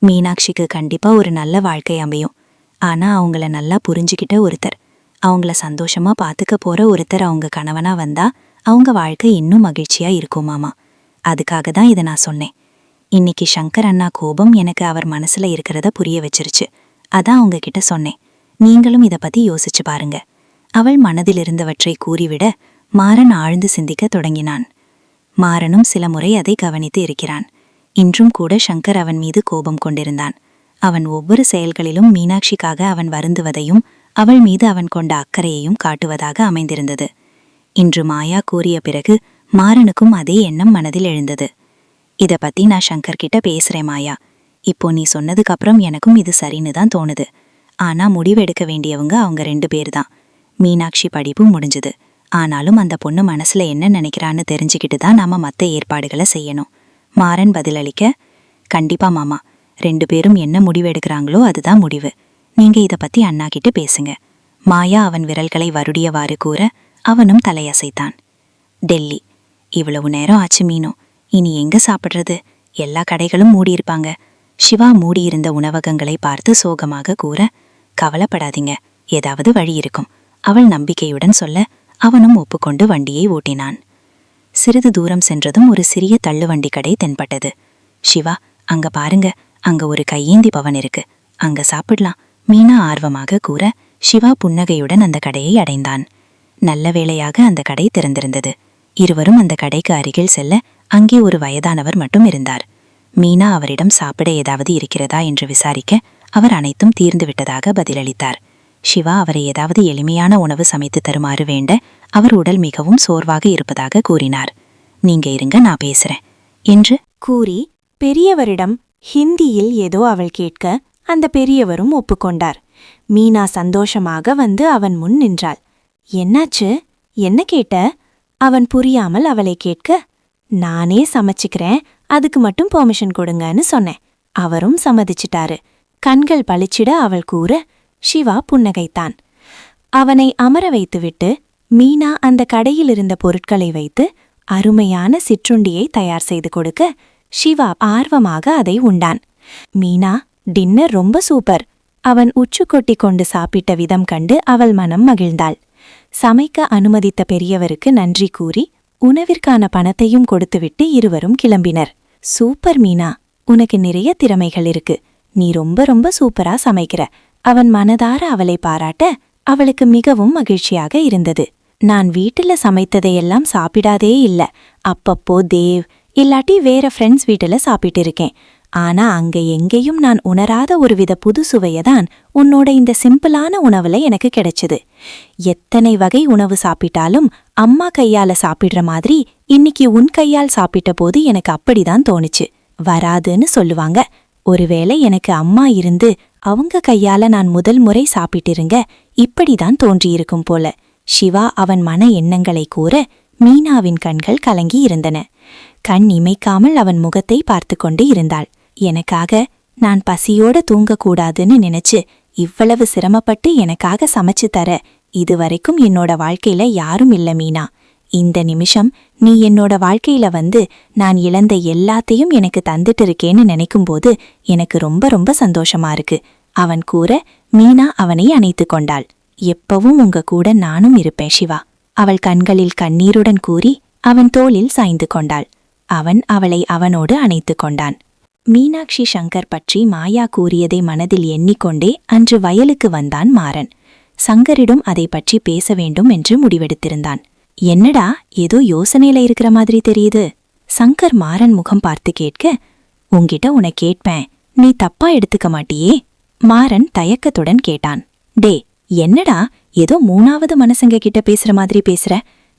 மீனாட்சிக்கு கண்டிப்பா ஒரு நல்ல வாழ்க்கை அமையும். ஆனா அவங்கள நல்லா புரிஞ்சுக்கிட்ட ஒருத்தர், அவங்கள சந்தோஷமா பாத்துக்க போற ஒருத்தர் அவங்க கணவனா வந்தா அவங்க வாழ்க்கை இன்னும் மகிழ்ச்சியா இருக்கும் மாமா. அதுக்காக தான் இதை நான் சொன்னேன். இன்னைக்கு சங்கர் அண்ணா கோபம் எனக்கு அவர் மனசுல இருக்கிறத புரிய வச்சிருச்சு. அதான் உங்ககிட்ட சொன்னேன். நீங்களும் இத பத்தி யோசிச்சு பாருங்க. அவள் மனதிலிருந்தவற்றை கூறிவிட மாறன் ஆழ்ந்து சிந்திக்க தொடங்கினான். மாறனும் சில முறை அதை கவனித்து இருக்கிறான். இன்றும் கூட சங்கர் அவன் மீது கோபம் கொண்டிருந்தான். அவன் ஒவ்வொரு செயல்களிலும் மீனாட்சிக்காக அவன் வருந்துவதையும் அவள் மீது அவன் கொண்ட அக்கறையையும் காட்டுவதாக அமைந்திருந்தது. இன்று மாயா கூறிய பிறகு மாறனுக்கும் அதே எண்ணம் மனதில் எழுந்தது. இத பத்தி நான் சங்கர் கிட்ட பேசுறேன் மாயா. இப்போ நீ சொன்னதுக்கு அப்புறம் எனக்கும் இது சரின்னு தான் தோணுது. ஆனா முடிவெடுக்க வேண்டியவங்க அவங்க 2 பேர் தான். மீனாட்சி படிப்பு முடிஞ்சுது. ஆனாலும் அந்த பொண்ணு மனசுல என்ன நினைக்கிறான்னு தெரிஞ்சுக்கிட்டு தான் நாம மத்த ஏற்பாடுகளை செய்யணும். மாறன் பதிலளிக்க, கண்டிப்பா மாமா, 2 பேரும் என்ன முடிவெடுக்கிறாங்களோ அதுதான் முடிவு. நீங்க இத பத்தி அண்ணா கிட்ட பேசுங்க. மாயா அவன் விரல்களை வருடியவாறு கூற அவனும் தலையசைத்தான். டெல்லி. இவ்வளவு நேரம் ஆச்சு மீனோ, இனி எங்க சாப்பிடுறது? எல்லா கடைகளும் மூடியிருப்பாங்க. சிவா மூடியிருந்த உணவகங்களை பார்த்து சோகமாக கூற, கவலைப்படாதீங்க, ஏதாவது வழி இருக்கும். அவள் நம்பிக்கையுடன் சொல்ல அவனும் ஒப்புக்கொண்டு வண்டியை ஓட்டினான். சிறிது தூரம் சென்றதும் ஒரு சிறிய தள்ளுவண்டி கடை தென்பட்டது. சிவா, அங்க பாருங்க, அங்க ஒரு கையேந்தி பவன் இருக்கு, அங்க சாப்பிடலாம். மீனா ஆர்வமாக கூற சிவா புன்னகையுடன் அந்த கடையை அடைந்தான். நல்ல வேளையாக அந்த கடை திறந்திருந்தது. இருவரும் அந்த கடைக்கு அருகில் செல்ல அங்கே ஒரு வயதானவர் மட்டும் இருந்தார். மீனா அவரிடம் சாப்பிட ஏதாவது இருக்கிறதா என்று விசாரிக்க அவர் அனைத்தும் தீர்ந்து விட்டதாக பதிலளித்தார். சிவா அவரை ஏதாவது எளிமையான உணவு சமைத்து தருமாறு வேண்ட அவர் உடல் மிகவும் சோர்வாக இருப்பதாக கூறினார். நீங்க இருங்க, நான் பேசுறேன் என்று கூறி பெரியவரிடம் ஹிந்தியில் ஏதோ அவள் கேட்க அந்த பெரியவரும் ஒப்புக்கொண்டார். மீனா சந்தோஷமாக வந்து அவன் முன் நின்றாள். என்னாச்சு? என்ன கேட்ட? அவன் புரியாமல் அவளை கேட்க, நானே சமைச்சுக்கிறேன், அதுக்கு மட்டும் பெர்மிஷன் கொடுங்கன்னு சொன்னேன். அவரும் சம்மதிச்சிட்டாரு. கண்கள் பளிச்சிட அவள் கூற, சிவா புன்னகைத்தான். அவனை அமர வைத்துவிட்டு மீனா அந்த கடையிலிருந்த பொருட்களை வைத்து அருமையான சிற்றுண்டியை தயார் செய்து கொடுக்க, சிவா ஆர்வமாக அதை உண்டான். மீனா, டின்னர் ரொம்ப சூப்பர். அவன் உச்சு கொட்டி கொண்டு சாப்பிட்ட விதம் கண்டு அவள் மனம் மகிழ்ந்தாள். சமைக்க அனுமதித்த பெரியவருக்கு நன்றி கூறி உணவிற்கான பணத்தையும் கொடுத்துவிட்டு இருவரும் கிளம்பினர். சூப்பர் மீனா, உனக்கு நிறைய திறமைகள் இருக்கு. நீ ரொம்ப ரொம்ப சூப்பரா சமைக்கிற. அவன் மனதார அவளை பாராட்ட அவளுக்கு மிகவும் மகிழ்ச்சியாக இருந்தது. நான் வீட்டுல சமைத்ததையெல்லாம் சாப்பிடாதே இல்ல. அப்பப்போ தேவ் இல்லாட்டி வேற ஃப்ரெண்ட்ஸ் வீட்டுல சாப்பிட்டு இருக்கேன். ஆனா அங்க எங்கேயும் நான் உணராத ஒருவித புது சுவையதான் உன்னோட இந்த சிம்பிளான உணவுல எனக்கு கிடைச்சது. எத்தனை வகை உணவு சாப்பிட்டாலும் அம்மா கையால சாப்பிடுற மாதிரி இன்னைக்கு உன் கையால் சாப்பிட்ட போது எனக்கு அப்படிதான் தோணுச்சு. வராதுன்னு சொல்லுவாங்க. ஒருவேளை எனக்கு அம்மா இருந்து அவங்க கையால நான் முதல் முறை சாப்பிட்டிருங்க இப்படிதான் தோன்றியிருக்கும் போல. சிவா அவன் மன எண்ணங்களை கூற மீனாவின் கண்கள் கலங்கி இருந்தன. கண் இமைக்காமல் அவன் முகத்தை பார்த்து கொண்டு இருந்தாள். எனக்காக நான் பசியோட தூங்கக்கூடாதுன்னு நினைச்சு இவ்வளவு சிரமப்பட்டு எனக்காக சமைச்சு தர இதுவரைக்கும் என்னோட வாழ்க்கையில யாரும் இல்ல மீனா. இந்த நிமிஷம் நீ என்னோட வாழ்க்கையில வந்து நான் இழந்த எல்லாத்தையும் எனக்கு தந்துட்டு இருக்கேன்னு நினைக்கும்போது எனக்கு ரொம்ப ரொம்ப சந்தோஷமா இருக்கு. அவன் கூற மீனா அவனை அணைத்து கொண்டாள். எப்பவும் உங்க கூட நானும் இருப்பேன் சிவா. அவள் கண்களில் கண்ணீருடன் கூறி அவன் தோளில் சாய்ந்து கொண்டாள். அவன் அவளை அவனோடு அணைத்து கொண்டான். மீனாட்சி சங்கர் பற்றி மாயா கூறியதை மனதில் எண்ணிக்கொண்டே அன்று வயலுக்கு வந்தான் மாறன். சங்கரிடம் அதை பற்றி பேச வேண்டும் என்று முடிவெடுத்திருந்தான். என்னடா, ஏதோ யோசனையில இருக்கிற மாதிரி தெரியுது. சங்கர் மாறன் முகம் பார்த்து கேட்க, உன்கிட்ட உன்னை கேட்பேன், நீ தப்பா எடுத்துக்க மாட்டியே? மாறன் தயக்கத்துடன் கேட்டான். டே, என்னடா ஏதோ மூணாவது மனசங்க கிட்ட பேசுற மாதிரி பேசுற?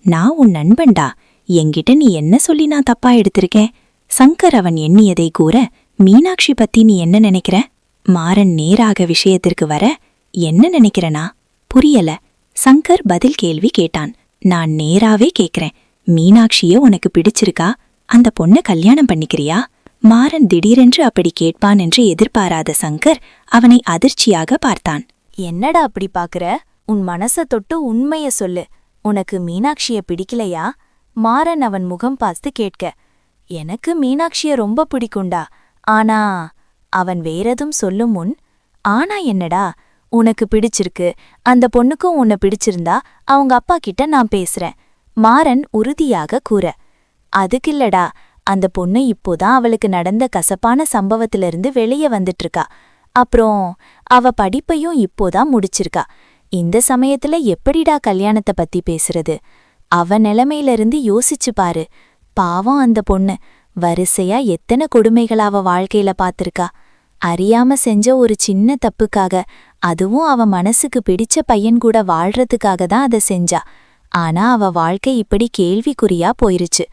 நான் உன் நண்பன்டா. என்கிட்ட நீ என்ன சொல்லி நான் தப்பா எடுத்திருக்கேன்? சங்கர் அவன் எண்ணியதை கூற, மீனாட்சி பத்தி நீ என்ன நினைக்கிற? மாறன் நேராக விஷயத்திற்கு வர, என்ன நினைக்கிறனா? புரியல. சங்கர் பதில் கேள்வி கேட்டான். நான் நேராவே கேக்குறேன். மீனாட்சிய உனக்கு பிடிச்சிருக்கா? அந்த பொண்ண கல்யாணம் பண்ணிக்கிறியா? மாறன் திடீரென்று அப்படி கேட்பான் என்று எதிர்பாராத சங்கர் அவனை அதிர்ச்சியாக பார்த்தான். என்னடா அப்படி பாக்குற? உன் மனச தொட்டு உண்மைய சொல்லு. உனக்கு மீனாட்சிய பிடிக்கலையா? மாறன் அவன் முகம் பார்த்து கேட்க, எனக்கு மீனாட்சிய ரொம்ப பிடிக்குண்டா. ஆனா அவன் வேறெதும் சொல்லும் முன், ஆனா என்னடா, உனக்கு பிடிச்சிருக்கு, அந்த பொண்ணுக்கும் உன்னை பிடிச்சிருந்தா அவங்க அப்பா கிட்ட நான் பேசுறேன். மாறன் உறுதியாக கூற, அதுக்கில்லடா, அந்த பொண்ணு இப்போதான் அவளுக்கு நடந்த கசப்பான சம்பவத்திலிருந்து வெளியே வந்துட்டு இருக்கா. அப்புறம் அவ படிப்பையும் இப்போதான் முடிச்சிருக்கா. இந்த சமயத்துல எப்படிடா கல்யாணத்தை பத்தி பேசுறது? அவ நிலைமையிலிருந்து யோசிச்சு பாரு. பாவம் அந்த பொண்ணு. வரிசையா எத்தனை கொடுமைகள் அவ வாழ்க்கையில பாத்திருக்கா. அறியாம செஞ்ச ஒரு சின்ன தப்புக்காக, அதுவும் அவ மனசுக்கு பிடிச்ச பையன் கூட வாழ்றதுக்காக தான் அதை செஞ்சா. ஆனா அவ வாழ்க்கை இப்படி கேள்விக்குறியா போயிருச்சு.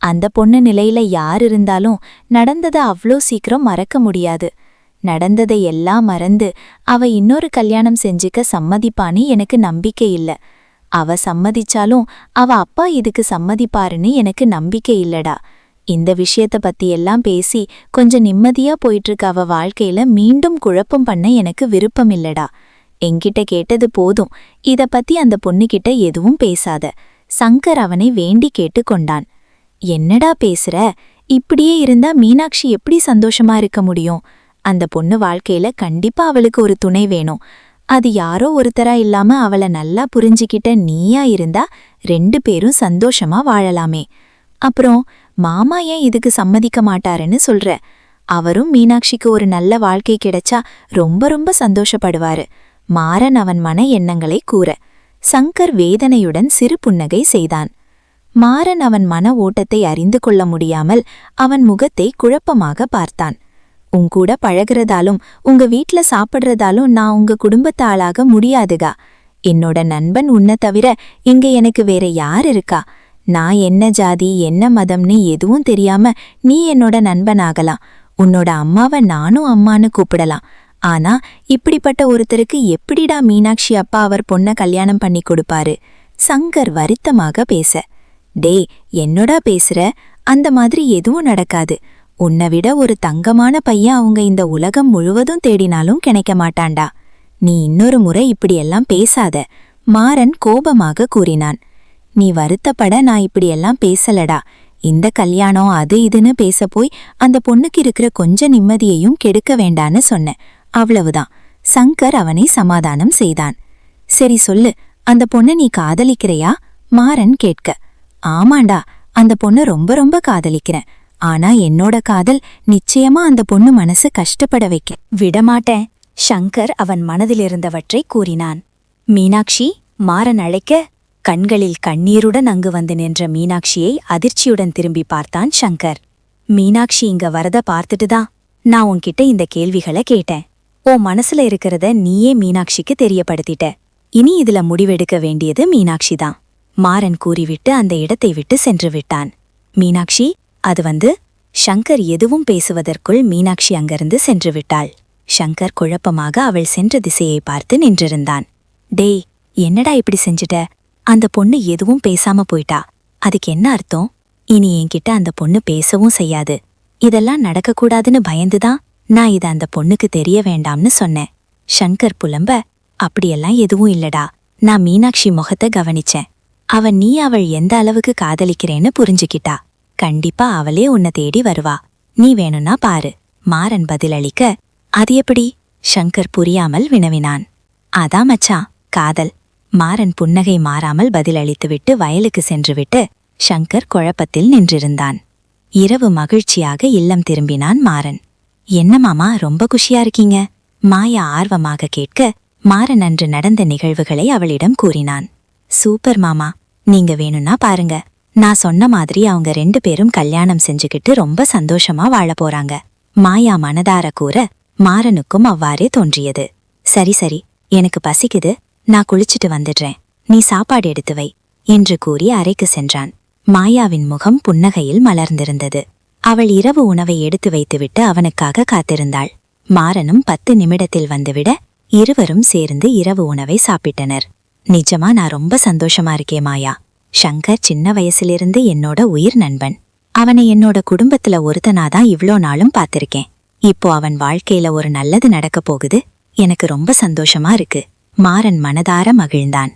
அந்த பொண்ணு நிலையில யார் இருந்தாலும் நடந்ததை அவ்ளோ சீக்கிரம் மறக்க முடியாது. நடந்ததை எல்லாம் மறந்து அவ இன்னொரு கல்யாணம் செஞ்சுக்க சம்மதிப்பான்னு எனக்கு நம்பிக்கை இல்ல. அவ சம்மதிச்சாலும் அவ அப்பா இதுக்கு சம்மதிப்பாருன்னு எனக்கு நம்பிக்கை இல்லடா. இந்த விஷயத்த பத்தியெல்லாம் பேசி கொஞ்சம் நிம்மதியா போயிட்டிருக்க அவ வாழ்க்கையில மீண்டும் குழப்பம் பண்ண எனக்கு விருப்பம் இல்லடா. என்கிட்ட கேட்டது போதும். இத பத்தி அந்த பொண்ணுகிட்ட எதுவும் பேசாத. சங்கர் அவனை வேண்டி கேட்டுக்கொண்டான். என்னடா பேசுற? இப்படியே இருந்தா மீனாட்சி எப்படி சந்தோஷமா இருக்க முடியும்? அந்த பொண்ணு வாழ்க்கையில கண்டிப்பா அவளுக்கு ஒரு துணை வேணும். அது யாரோ ஒருத்தரா இல்லாம அவளை நல்லா புரிஞ்சுக்கிட்ட நீயா இருந்தா 2 பேரும் சந்தோஷமா வாழலாமே. அப்புறம் மாமா ஏன் இதுக்கு சம்மதிக்க மாட்டாருன்னு சொல்ற? அவரும் மீனாட்சிக்கு ஒரு நல்ல வாழ்க்கை கிடைச்சா ரொம்ப ரொம்ப சந்தோஷப்படுவாரு. மாறன் அவன் மன எண்ணங்களை கூற, சங்கர் வேதனையுடன் சிறு புன்னகை செய்தான். மாறன் அவன் மன ஓட்டத்தை அறிந்து கொள்ள முடியாமல் அவன் முகத்தை குழப்பமாக பார்த்தான். உங்கூட பழகிறதாலும் உங்க வீட்ல சாப்பிடுறதாலும் நான் உங்க குடும்பத்த ஆளாக முடியாதுகா. என்னோட நண்பன் உன்னை தவிர இங்க எனக்கு வேற யார் இருக்கா? நான் என்ன ஜாதி என்ன மதம்னு எதுவும் தெரியாம நீ என்னோட நண்பனாகலாம். உன்னோட அம்மாவை நானும் அம்மான்னு கூப்பிடலாம். ஆனா இப்படிப்பட்ட ஒருத்தருக்கு எப்படிடா மீனாட்சி அப்பா அவர் பொண்ண கல்யாணம் பண்ணி கொடுப்பாரு? சங்கர் வருத்தமாக பேச, டே என்னோடா பேசுற, அந்த மாதிரி எதுவும் நடக்காது. உன்னை விட ஒரு தங்கமான பையன் அவங்க இந்த உலகம் முழுவதும் தேடினாலும் கிடைக்க மாட்டான்டா. நீ இன்னொரு முறை இப்படியெல்லாம் பேசாத, மாறன் கோபமாக கூறினான். நீ வருத்தப்பட நான் இப்படியெல்லாம் பேசலடா. இந்த கல்யாணம் அது இதுன்னு பேச போய் அந்த பொண்ணுக்கு இருக்கிற கொஞ்ச நிம்மதியையும் கெடுக்க வேண்டான்னு சொன்னேன், அவ்வளவுதான். சங்கர் அவனை சமாதானம் செய்தான். சரி சொல்லு, அந்த பொண்ணை நீ காதலிக்கிறையா? மாறன் கேட்க. ஆமாண்டா, அந்த பொண்ணு ரொம்ப ரொம்ப காதலிக்கிறேன். ஆனா என்னோட காதல் நிச்சயமா அந்த பொண்ணு மனசு கஷ்டப்பட வைக்க விடமாட்டேன். சங்கர் அவன் மனதிலிருந்தவற்றை கூறினான். மீனாட்சி, மாறன் அழைக்க, கண்களில் கண்ணீருடன் அங்கு வந்து நின்ற மீனாட்சியை அதிர்ச்சியுடன் திரும்பி பார்த்தான் சங்கர். மீனாட்சி இங்க வரத பார்த்துட்டுதான் நான் உன்கிட்ட இந்த கேள்விகளை கேட்டேன். உன் மனசுல இருக்கிறத நீயே மீனாட்சிக்கு தெரியப்படுத்திட்ட. இனி இதுல முடிவெடுக்க வேண்டியது மீனாட்சி தான். மாறன் கூறிவிட்டு அந்த இடத்தை விட்டு சென்று விட்டான். மீனாட்சி, அது சங்கர் எதுவும் பேசுவதற்குள் மீனாட்சி அங்கிருந்து சென்று விட்டாள். சங்கர் குழப்பமாக அவள் சென்ற திசையை பார்த்து நின்றிருந்தான். டேய், என்னடா இப்படி செஞ்சுட்ட? அந்த பொண்ணு எதுவும் பேசாம போயிட்டா, அதுக்கு என்ன அர்த்தம்? இனி என்கிட்ட அந்த பொண்ணு பேசவும் செய்யாது. இதெல்லாம் நடக்கக்கூடாதுன்னு பயந்துதான் நான் இத அந்த பொண்ணுக்கு தெரிய வேண்டாம்னு சொன்னேன். சங்கர் புலம்ப, அப்படியெல்லாம் எதுவும் இல்லடா. நான் மீனாட்சி முகத்தை கவனிச்சேன். நீ அவள் எந்த அளவுக்கு காதலிக்கிறேன்னு புரிஞ்சுக்கிட்டா. கண்டிப்பா அவளே உன்னை தேடி வருவா. நீ வேணும்னா பாரு. மாறன் பதிலளிக்க, அது எப்படி? சங்கர் புரியாமல் வினவினான். அதான் மச்சான், காதல். மாறன் புன்னகை மாறாமல் பதிலளித்துவிட்டு வயலுக்கு சென்றுவிட்டு சங்கர் குழப்பத்தில் நின்றிருந்தான். இரவு மகிழ்ச்சியாக இல்லம் திரும்பினான் மாறன். என்ன மாமா, ரொம்ப குஷியா இருக்கீங்க? மாயா ஆர்வமாக கேட்க, மாறன் அன்று நடந்த நிகழ்வுகளை அவளிடம் கூறினான். சூப்பர் மாமா, நீங்க வேணும்னா பாருங்க. நான் சொன்ன மாதிரி அவங்க 2 பேரும் கல்யாணம் செஞ்சுக்கிட்டு ரொம்ப சந்தோஷமா வாழ போறாங்க. மாயா மனதார கூற, மாறனுக்கும் அவ்வாறே தோன்றியது. சரி சரி, எனக்கு பசிக்குது, நான் குளிச்சிட்டு வந்துடுறேன், நீ சாப்பாடு எடுத்து வை என்று கூறி அறைக்கு சென்றான். மாயாவின் முகம் புன்னகையில் மலர்ந்திருந்தது. அவள் இரவு உணவை எடுத்து வைத்துவிட்டு அவனுக்காக காத்திருந்தாள். மாறனும் 10 நிமிடத்தில் வந்துவிட இருவரும் சேர்ந்து இரவு உணவை சாப்பிட்டனர். நிஜமா நான் ரொம்ப சந்தோஷமா இருக்கேன் மாயா. சங்கர் சின்ன வயசிலிருந்து என்னோட உயிர் நண்பன். அவனை என்னோட குடும்பத்துல ஒருத்தனாதான் இவ்ளோ நாளும் பார்த்திருக்கேன். இப்போ அவன் வாழ்க்கையில ஒரு நல்லது நடக்கப் போகுது. எனக்கு ரொம்ப சந்தோஷமா இருக்கு. மாறன் மனதார மகிழ்ந்தான்.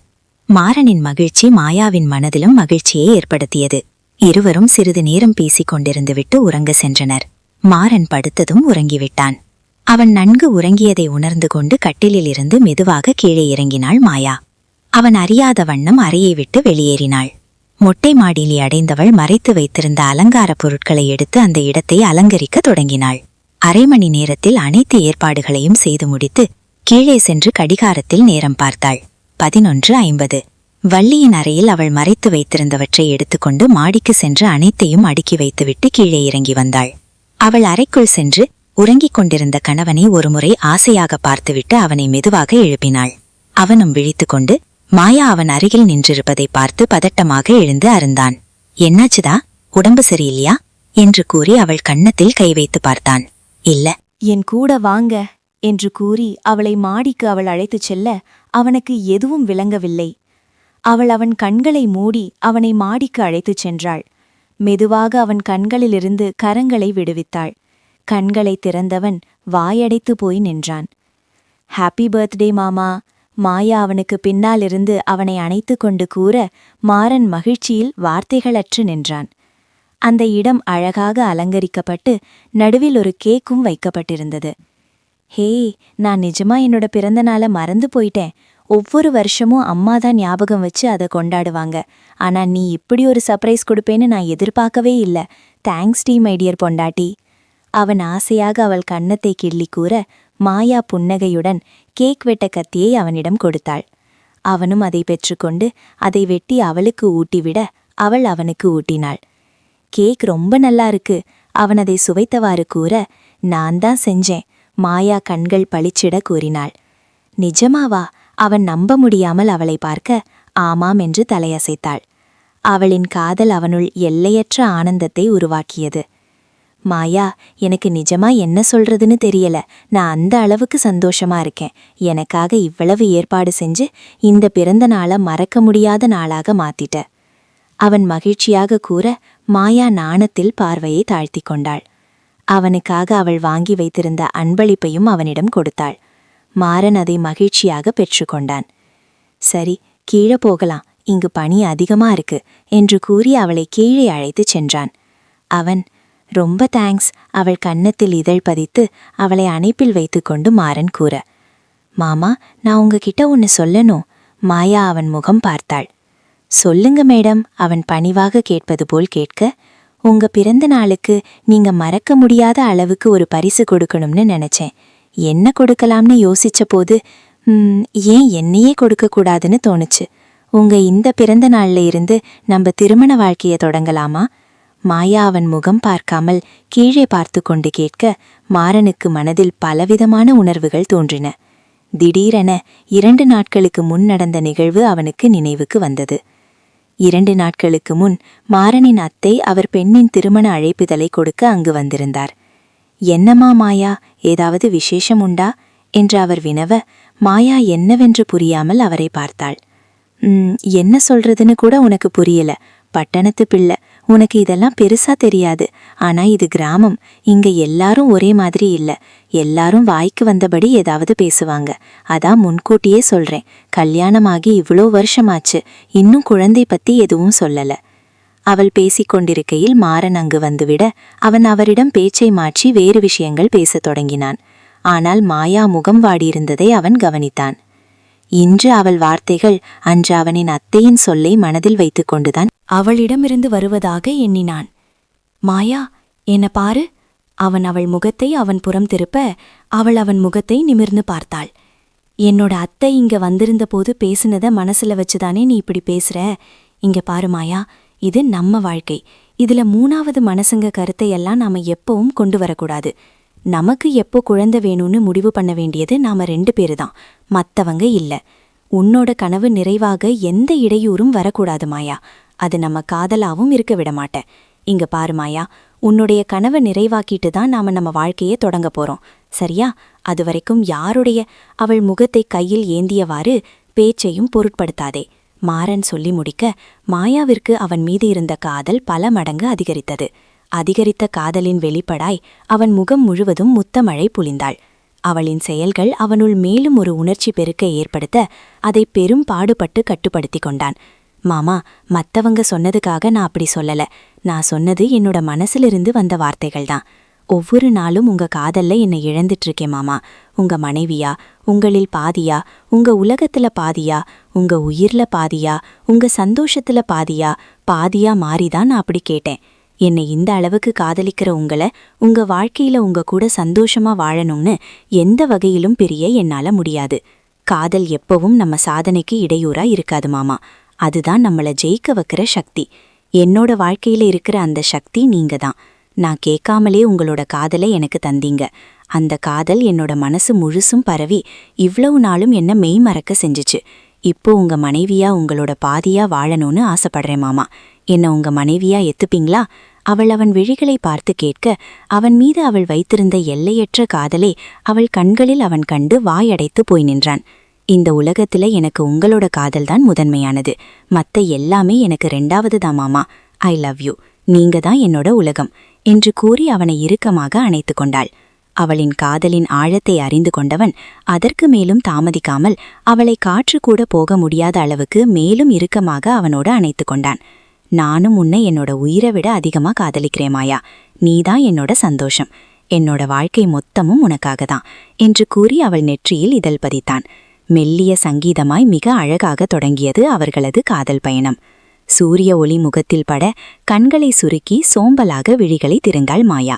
மாறனின் மகிழ்ச்சி மாயாவின் மனதிலும் மகிழ்ச்சியை ஏற்படுத்தியது. இருவரும் சிறிது நேரம் பேசிக் கொண்டிருந்துவிட்டு உறங்க சென்றனர். மாறன் படுத்ததும் உறங்கிவிட்டான். அவன் நன்கு உறங்கியதை உணர்ந்து கொண்டு கட்டிலிலிருந்து மெதுவாக கீழே இறங்கினாள் மாயா. அவன் அறியாத வண்ணம் அறையை விட்டு வெளியேறினாள். மொட்டை மாடியிலே அடைந்தவள் மறைத்து வைத்திருந்த அலங்கார பொருட்களை எடுத்து அந்த இடத்தை அலங்கரிக்க தொடங்கினாள். 1/2 மணி நேரத்தில் அனைத்து ஏற்பாடுகளையும் செய்து முடித்து கீழே சென்று கடிகாரத்தில் நேரம் பார்த்தாள். 11:50. வள்ளியின் அறையில் அவள் மறைத்து வைத்திருந்தவற்றை எடுத்துக்கொண்டு மாடிக்கு சென்று அனைத்தையும் அடுக்கி வைத்துவிட்டு கீழே இறங்கி வந்தாள். அவள் அறைக்குள் சென்று உறங்கிக் கொண்டிருந்த கணவனை ஒருமுறை ஆசையாக பார்த்துவிட்டு அவனை மெதுவாக எழுப்பினாள். அவனும் விழித்துக்கொண்டு மாயா அவன் அருகில் நின்றிருப்பதை பார்த்து பதட்டமாக எழுந்து அருந்தான். என்னாச்சுதா, உடம்பு சரியில்லையா என்று கூறி அவள் கன்னத்தில் கை வைத்து பார்த்தான். இல்ல. என் கூட வாங்க என்று கூறி அவளை மாடிக்கு அவள் அழைத்துச் செல்ல அவனுக்கு எதுவும் விளங்கவில்லை. அவன் கண்களை மூடி அவனை மாடிக்கு அழைத்துச் சென்றாள். மெதுவாக அவன் கண்களிலிருந்து கரங்களை விடுவித்தாள். கண்களை திறந்தவன் வாயடைத்து போய் நின்றான். ஹாப்பி பர்த்டே மாமா. மாயா அவனுக்கு பின்னாலிருந்து அவனை அணைத்து கொண்டு கூற மாறன் மகிழ்ச்சியில் வார்த்தைகளற்று நின்றான். அந்த இடம் அழகாக அலங்கரிக்கப்பட்டு நடுவில் ஒரு கேக்கும் வைக்கப்பட்டிருந்தது. ஹே, நான் நிஜமா என்னோட பிறந்த நாளை மறந்து போயிட்டேன். ஒவ்வொரு வருஷமும் அம்மாதான் ஞாபகம் வச்சு அதை கொண்டாடுவாங்க. ஆனா நீ இப்படி ஒரு சர்ப்ரைஸ் கொடுப்பேன்னு நான் எதிர்பார்க்கவே இல்ல. தேங்க்ஸ் டி மை டியர் பொண்டாட்டி. அவன் ஆசையாக அவள் கன்னத்தை கிள்ளி கூற மாயா புன்னகையுடன் கேக் வெட்ட கத்தியை அவனிடம் கொடுத்தாள். அவனும் அதை பெற்றுக்கொண்டு அதை வெட்டி அவளுக்கு ஊட்டிவிட அவள் அவனுக்கு ஊட்டினாள். கேக் ரொம்ப நல்லா இருக்கு. அவன் அதை சுவைத்தவாறு கூற, நான் தான் செஞ்சேன். மாயா கண்கள் பளிச்சிட கூறினாள். நிஜமாவா? அவன் நம்ப முடியாமல் அவளை பார்க்க ஆமாம் என்று தலையசைத்தாள். அவளின் காதல் அவனுள் எல்லையற்ற ஆனந்தத்தை உருவாக்கியது. மாயா, எனக்கு நிஜமா என்ன சொல்றதுன்னு தெரியல. நான் அந்த அளவுக்கு சந்தோஷமா இருக்கேன். எனக்காக இவ்வளவு ஏற்பாடு செஞ்சு இந்த பிறந்த நாளை மறக்க முடியாத நாளாக மாத்திட்ட. அவன் மகிழ்ச்சியாக கூற, மாயா நாணத்தில் பார்வையை தாழ்த்திக் கொண்டாள். அவனுக்காக அவள் வாங்கி வைத்திருந்த அன்பளிப்பையும் அவனிடம் கொடுத்தாள். மாறன் அதை மகிழ்ச்சியாக பெற்றுக்கொண்டான். சரி, கீழே போகலாம், இங்கு பனி அதிகமா இருக்கு என்று கூறி அவளை கீழே அழைத்துச் சென்றான். அவன், ரொம்ப தேங்க்ஸ், அவள் கன்னத்தில் இதழ் பதித்து அவளை அணைப்பில் வைத்துக்கொண்டு மாறன் கூற, மாமா, நான் உங்ககிட்ட ஒன்னு சொல்லணும். மாயா அவன் முகம் பார்த்தாள். சொல்லுங்க மேடம், அவன் பணிவாக கேட்பது போல் கேட்க, உங்க பிறந்த நாளுக்கு நீங்க மறக்க முடியாத அளவுக்கு ஒரு பரிசு கொடுக்கணும்னு நினைச்சேன். என்ன கொடுக்கலாம்னு யோசிச்ச போது ஏன் என்னையே கொடுக்கக்கூடாதுன்னு தோணுச்சு. உங்க இந்த பிறந்த நாள்ல இருந்து நம்ம திருமண வாழ்க்கையை தொடங்கலாமா? மாயா அவன் முகம் பார்க்காமல் கீழே பார்த்து கொண்டு கேட்க, மாறனுக்கு மனதில் பலவிதமான உணர்வுகள் தோன்றின. திடீரென 2 நாட்களுக்கு முன் நடந்த நிகழ்வு அவனுக்கு நினைவுக்கு வந்தது. 2 நாட்களுக்கு முன் மாறனின் அத்தை அவர் பெண்ணின் திருமண அழைப்பிதழை கொடுக்க அங்கு வந்திருந்தார். என்னம்மா மாயா, ஏதாவது விசேஷம் உண்டா என்று அவர் வினவ, மாயா என்னவென்று புரியாமல் அவரை பார்த்தாள். என்ன சொல்றதுன்னு கூட உனக்கு புரியல. பட்டணத்து பிள்ளை, உனக்கு இதெல்லாம் பெருசா தெரியாது. ஆனா இது கிராமம். இங்க எல்லாரும் ஒரே மாதிரி இல்ல. எல்லாரும் வாய்க்கு வந்தபடி ஏதாவது பேசுவாங்க. அதான் முன்கூட்டியே சொல்றேன். கல்யாணமாகி இவ்வளோ வருஷமாச்சு, இன்னும் குழந்தை பத்தி எதுவும் சொல்லல. அவள் பேசிக் கொண்டிருக்கையில் மாறன் அங்கு வந்துவிட அவன் அவரிடம் பேச்சை மாற்றி வேறு விஷயங்கள் பேசத் தொடங்கினான். ஆனால் மாயா முகம் வாடியிருந்ததை அவன் கவனித்தான். இன்று அவள் வார்த்தைகள் அன்று அவனின் அத்தையின் சொல்லை மனதில் வைத்துக் கொண்டுதான் அவளிடமிருந்து வருவதாக எண்ணினான். மாயா, என்ன பாரு. அவன் அவள் முகத்தை அவன் புறம் திருப்ப அவள் அவன் முகத்தை நிமிர்ந்து பார்த்தாள். என்னோட அத்தை இங்க வந்திருந்த போது பேசுனத மனசுல வச்சுதானே நீ இப்படி பேசுற? இங்க பாரு மாயா, இது நம்ம வாழ்க்கை. இதுல 3வது மனசுங்க கருத்தையெல்லாம் நாம எப்பவும் கொண்டு வரக்கூடாது. நமக்கு எப்போ குழந்தை வேணும்னு முடிவு பண்ண வேண்டியது நாம 2 பேரு தான், மத்தவங்க இல்ல. உன்னோட கனவு நிறைவாக எந்த இடையூறும் வரக்கூடாது மாயா. அது நம்ம காதலாவும் இருக்க விட மாட்டேன். இங்க பாரு மாயா, உன்னுடைய கனவை நிறைவாக்கிட்டு தான் நாம நம்ம வாழ்க்கையை தொடங்க போறோம், சரியா? அது வரைக்கும் யாருடைய அவள் முகத்தை கையில் ஏந்தியவாறு பேச்சையும் பொருட்படுத்தாதே. மாறன் சொல்லி முடிக்க மாயாவிற்கு அவன் மீது இருந்த காதல் பல மடங்கு அதிகரித்தது. அதிகரித்த காதலின் வெளிப்படாய் அவன் முகம் முழுவதும் முத்தமழை புளிந்தாள். அவளின் செயல்கள் அவனுள் மேலும் ஒரு உணர்ச்சி பெருக்க ஏற்படுத்த அதை பெரும் பாடுபட்டு கட்டுப்படுத்தி கொண்டான். மாமா, மத்தவங்க சொன்னதுக்காக நான் அப்படி சொல்லல. நான் சொன்னது என்னோட மனசிலிருந்து வந்த வார்த்தைகள் தான். ஒவ்வொரு நாளும் உங்க காதல்ல என்னை இழந்துட்டு இருக்கேன் மாமா. உங்க மனைவியா, உங்களில் பாதியா, உங்க உலகத்துல பாதியா, உங்க உயிர்ல பாதியா, உங்க சந்தோஷத்துல பாதியா, பாதியா மாறிதான் நான் அப்படி கேட்டேன். என்னை இந்த அளவுக்கு காதலிக்கிற உங்களை உங்க வாழ்க்கையில உங்க கூட சந்தோஷமா வாழணும்னு எந்த வகையிலும் பிரிய என்னால முடியாது. காதல் எப்பவும் நம்ம சாதனைக்கு இடையூறா இருக்காது மாமா. அதுதான் நம்மள ஜெயிக்க வைக்கிற சக்தி. என்னோட வாழ்க்கையில இருக்கிற அந்த சக்தி நீங்க தான். நான் கேட்காமலே உங்களோட காதலை எனக்கு தந்தீங்க. அந்த காதல் என்னோட மனசு முழுசும் பரவி இவ்வளவு நாளும் என்ன மெய் மறக்க செஞ்சுச்சு. இப்போ உங்க மனைவியா உங்களோட பாதியா வாழணும்னு ஆசைப்படுறேன் மாமா. என்ன உங்க மனைவியா எத்துப்பீங்களா? அவள் அவன் விழிகளை பார்த்து கேட்க அவன் மீது அவள் வைத்திருந்த எல்லையற்ற காதலை அவள் கண்களில் அவன் கண்டு வாயடைத்து போய் நின்றான். இந்த உலகத்துல எனக்கு உங்களோட காதல்தான் முதன்மையானது. மத்த எல்லாமே எனக்கு 2வது தான் மாமா. I love you. நீங்க தான் என்னோட உலகம் என்று கூறி அவனை இறுக்கமாக அணைத்து கொண்டாள். அவளின் காதலின் ஆழத்தை அறிந்து கொண்டவன் அதற்கு மேலும் தாமதிக்காமல் அவளை காற்று கூட போக முடியாத அளவுக்கு மேலும் இறுக்கமாக அவனோடு அணைத்து கொண்டான். நானும் உன்னை என்னோட உயிரை விட அதிகமா காதலிக்கிறேன் மாயா. நீதான் என்னோட சந்தோஷம். என்னோட வாழ்க்கை மொத்தமும் உனக்காக தான் என்று கூறி அவள் நெற்றியில் இதழ் பதித்தான். மெல்லிய சங்கீதமாய் மிக அழகாக தொடங்கியது அவர்களது காதல் பயணம். சூரிய ஒளி முகத்தில் பட கண்களை சுருக்கி சோம்பலாக விழிகளை திறந்தாள் மாயா.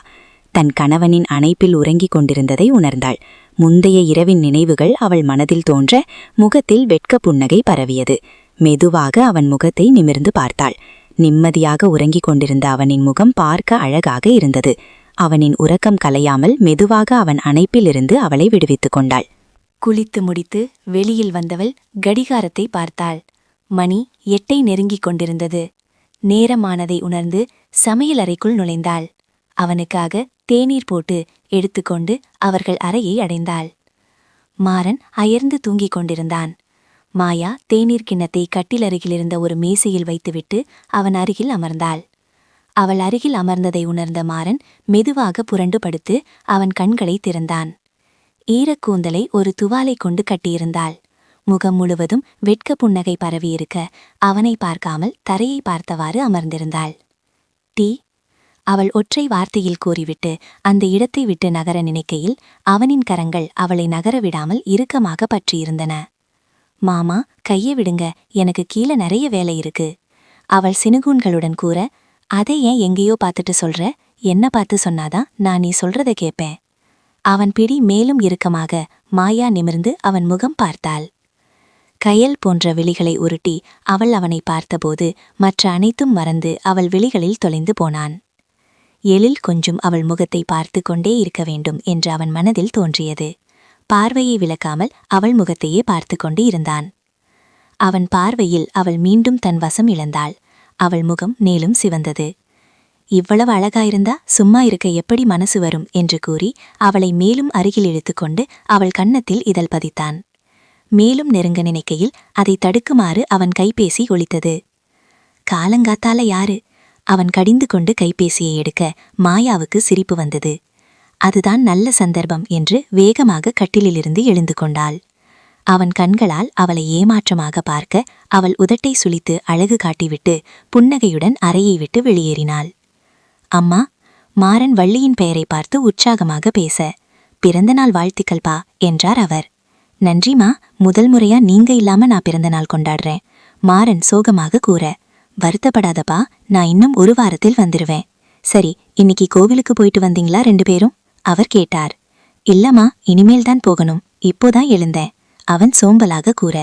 தன் கணவனின் அணைப்பில் உறங்கிக் கொண்டிருந்ததை உணர்ந்தாள். முந்தைய இரவின் நினைவுகள் அவள் மனதில் தோன்ற முகத்தில் வெட்க புன்னகை பரவியது. மெதுவாக அவன் முகத்தை நிமிர்ந்து பார்த்தாள். நிம்மதியாக உறங்கிக் கொண்டிருந்த அவனின் முகம் பார்க்க அழகாக இருந்தது. அவனின் உறக்கம் கலையாமல் மெதுவாக அவன் அணைப்பிலிருந்து அவளை விடுவித்துக் கொண்டாள். குளித்து முடித்து வெளியில் வந்தவள் கடிகாரத்தை பார்த்தாள். மணி 8ஐ நெருங்கிக் கொண்டிருந்தது. நேரமானதை உணர்ந்து சமையலறைக்குள் நுழைந்தாள். அவனுக்காக தேநீர் போட்டு எடுத்துக்கொண்டு அவர்கள் அறையை அடைந்தாள். மாறன் அயர்ந்து தூங்கிக் கொண்டிருந்தான். மாயா தேநீர் கிண்ணத்தை கட்டிலருகிலிருந்த ஒரு மேசையில் வைத்துவிட்டு அவன் அருகில் அமர்ந்தாள். அவள் அருகில் அமர்ந்ததை உணர்ந்த மாறன் மெதுவாக புரண்டு படுத்து அவன் கண்களை திறந்தான். ஈரக்கூந்தலை ஒரு துவாலை கொண்டு கட்டியிருந்தாள். முகம் முழுவதும் வெட்க புன்னகை பரவியிருக்க அவனை பார்க்காமல் தரையை பார்த்தவாறு அமர்ந்திருந்தாள். டீ? அவள் ஒற்றை வார்த்தையில் கூறிவிட்டு அந்த இடத்தை விட்டு நகர நினைக்கையில் அவனின் கரங்கள் அவளை நகர விடாமல் இறுக்கமாக பற்றியிருந்தன. மாமா, கையை விடுங்க, எனக்கு கீழே நிறைய வேலை இருக்கு. அவள் சினுகூன்களுடன் கூற, அதை ஏன் எங்கேயோ பார்த்துட்டு சொல்ற? என்ன பார்த்து சொன்னாதான் நான் நீ சொல்றத கேட்பேன். அவன் பிடி மேலும் இறுக்கமாக மாயா நிமிர்ந்து அவன் முகம் பார்த்தாள். கயல் போன்ற விழிகளை உருட்டி அவள் அவனை பார்த்தபோது மற்ற அனைத்தும் மறந்து அவள் விழிகளில் தொலைந்து போனான். எழில் கொஞ்சம் அவள் முகத்தை பார்த்து கொண்டே இருக்க வேண்டும் என்று அவன் மனதில் தோன்றியது. பார்வையை விலக்காமல் அவள் முகத்தையே பார்த்து கொண்டு இருந்தான். அவன் பார்வையில் அவள் மீண்டும் தன் வசம் இழந்தாள். அவள் முகம் மேலும் சிவந்தது. இவ்வளவு அழகாயிருந்தா சும்மா இருக்க எப்படி மனசு வரும் என்று கூறி அவளை மேலும் அருகில் இழுத்துக்கொண்டு அவள் கன்னத்தில் இதழ் பதித்தான். மேலும் நெருங்க நினைக்கையில் அதை தடுக்குமாறு அவன் கைபேசி ஒலித்தது. காலங்காத்தால யாரு? அவன் கடிந்து கொண்டு கைபேசியை எடுக்க மாயாவுக்கு சிரிப்பு வந்தது. அதுதான் நல்ல சந்தர்ப்பம் என்று வேகமாக கட்டிலிலிருந்து எழுந்து கொண்டாள். அவன் கண்களால் அவளை ஏமாற்றமாக பார்க்க அவள் உதட்டை சுளித்து அழகு காட்டிவிட்டு புன்னகையுடன் அறையை விட்டு வெளியேறினாள். அம்மா, மாறன் வள்ளியின் பெயரை பார்த்து உற்சாகமாக பேச, பிறந்தநாள் வாழ்த்துக்கள் பா என்றார் அவர். நன்றிமா, முதல் முறையா நீங்க இல்லாம நான் பிறந்தநாள் கொண்டாடுறேன். மாறன் சோகமாக கூற, வருத்தப்படாதப்பா, நான் இன்னும் ஒரு வாரத்தில் வந்துருவேன். சரி, இன்னைக்கு கோவிலுக்கு போயிட்டு வந்தீங்களா 2 பேரும்? அவர் கேட்டார். இல்லம்மா, இனிமேல்தான் போகணும், இப்போதான் எழுந்தேன். அவன் சோம்பலாக கூற,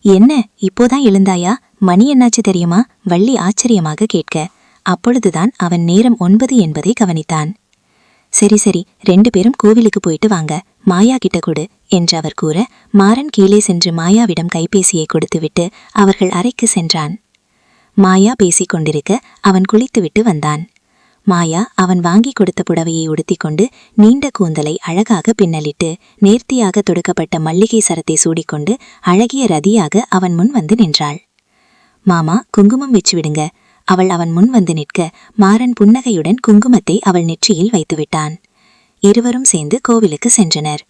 என்ன இப்போதான் எழுந்தாயா? மணி என்னாச்சு தெரியுமா? வள்ளி ஆச்சரியமாக கேட்க அப்பொழுதுதான் அவன் நேரம் 9 என்பதை கவனித்தான். சரி சரி, 2 பேரும் கோவிலுக்கு போயிட்டு வாங்க, மாயா கிட்ட கொடு என்று அவர் கூற மாறன் கீழே சென்று மாயாவிடம் கைபேசியை கொடுத்துவிட்டு அவர்கள் அறைக்கு சென்றான். மாயா பேசிக் கொண்டிருக்க அவன் குளித்துவிட்டு வந்தான். மாயா அவன் வாங்கி கொடுத்த புடவையை உடுத்திக்கொண்டு நீண்ட கூந்தலை அழகாக பின்னலிட்டு நேர்த்தியாக தொடுக்கப்பட்ட மல்லிகை சரத்தை சூடிக்கொண்டு அழகிய ரதியாக அவன் முன் வந்து நின்றாள். மாமா, குங்குமம் வச்சு விடுங்க. அவள் அவன் முன் வந்து நிற்க மாறன் புன்னகையுடன் குங்குமத்தை அவள் நெற்றியில் வைத்துவிட்டான். இருவரும் சேர்ந்து கோவிலுக்கு சென்றனர்.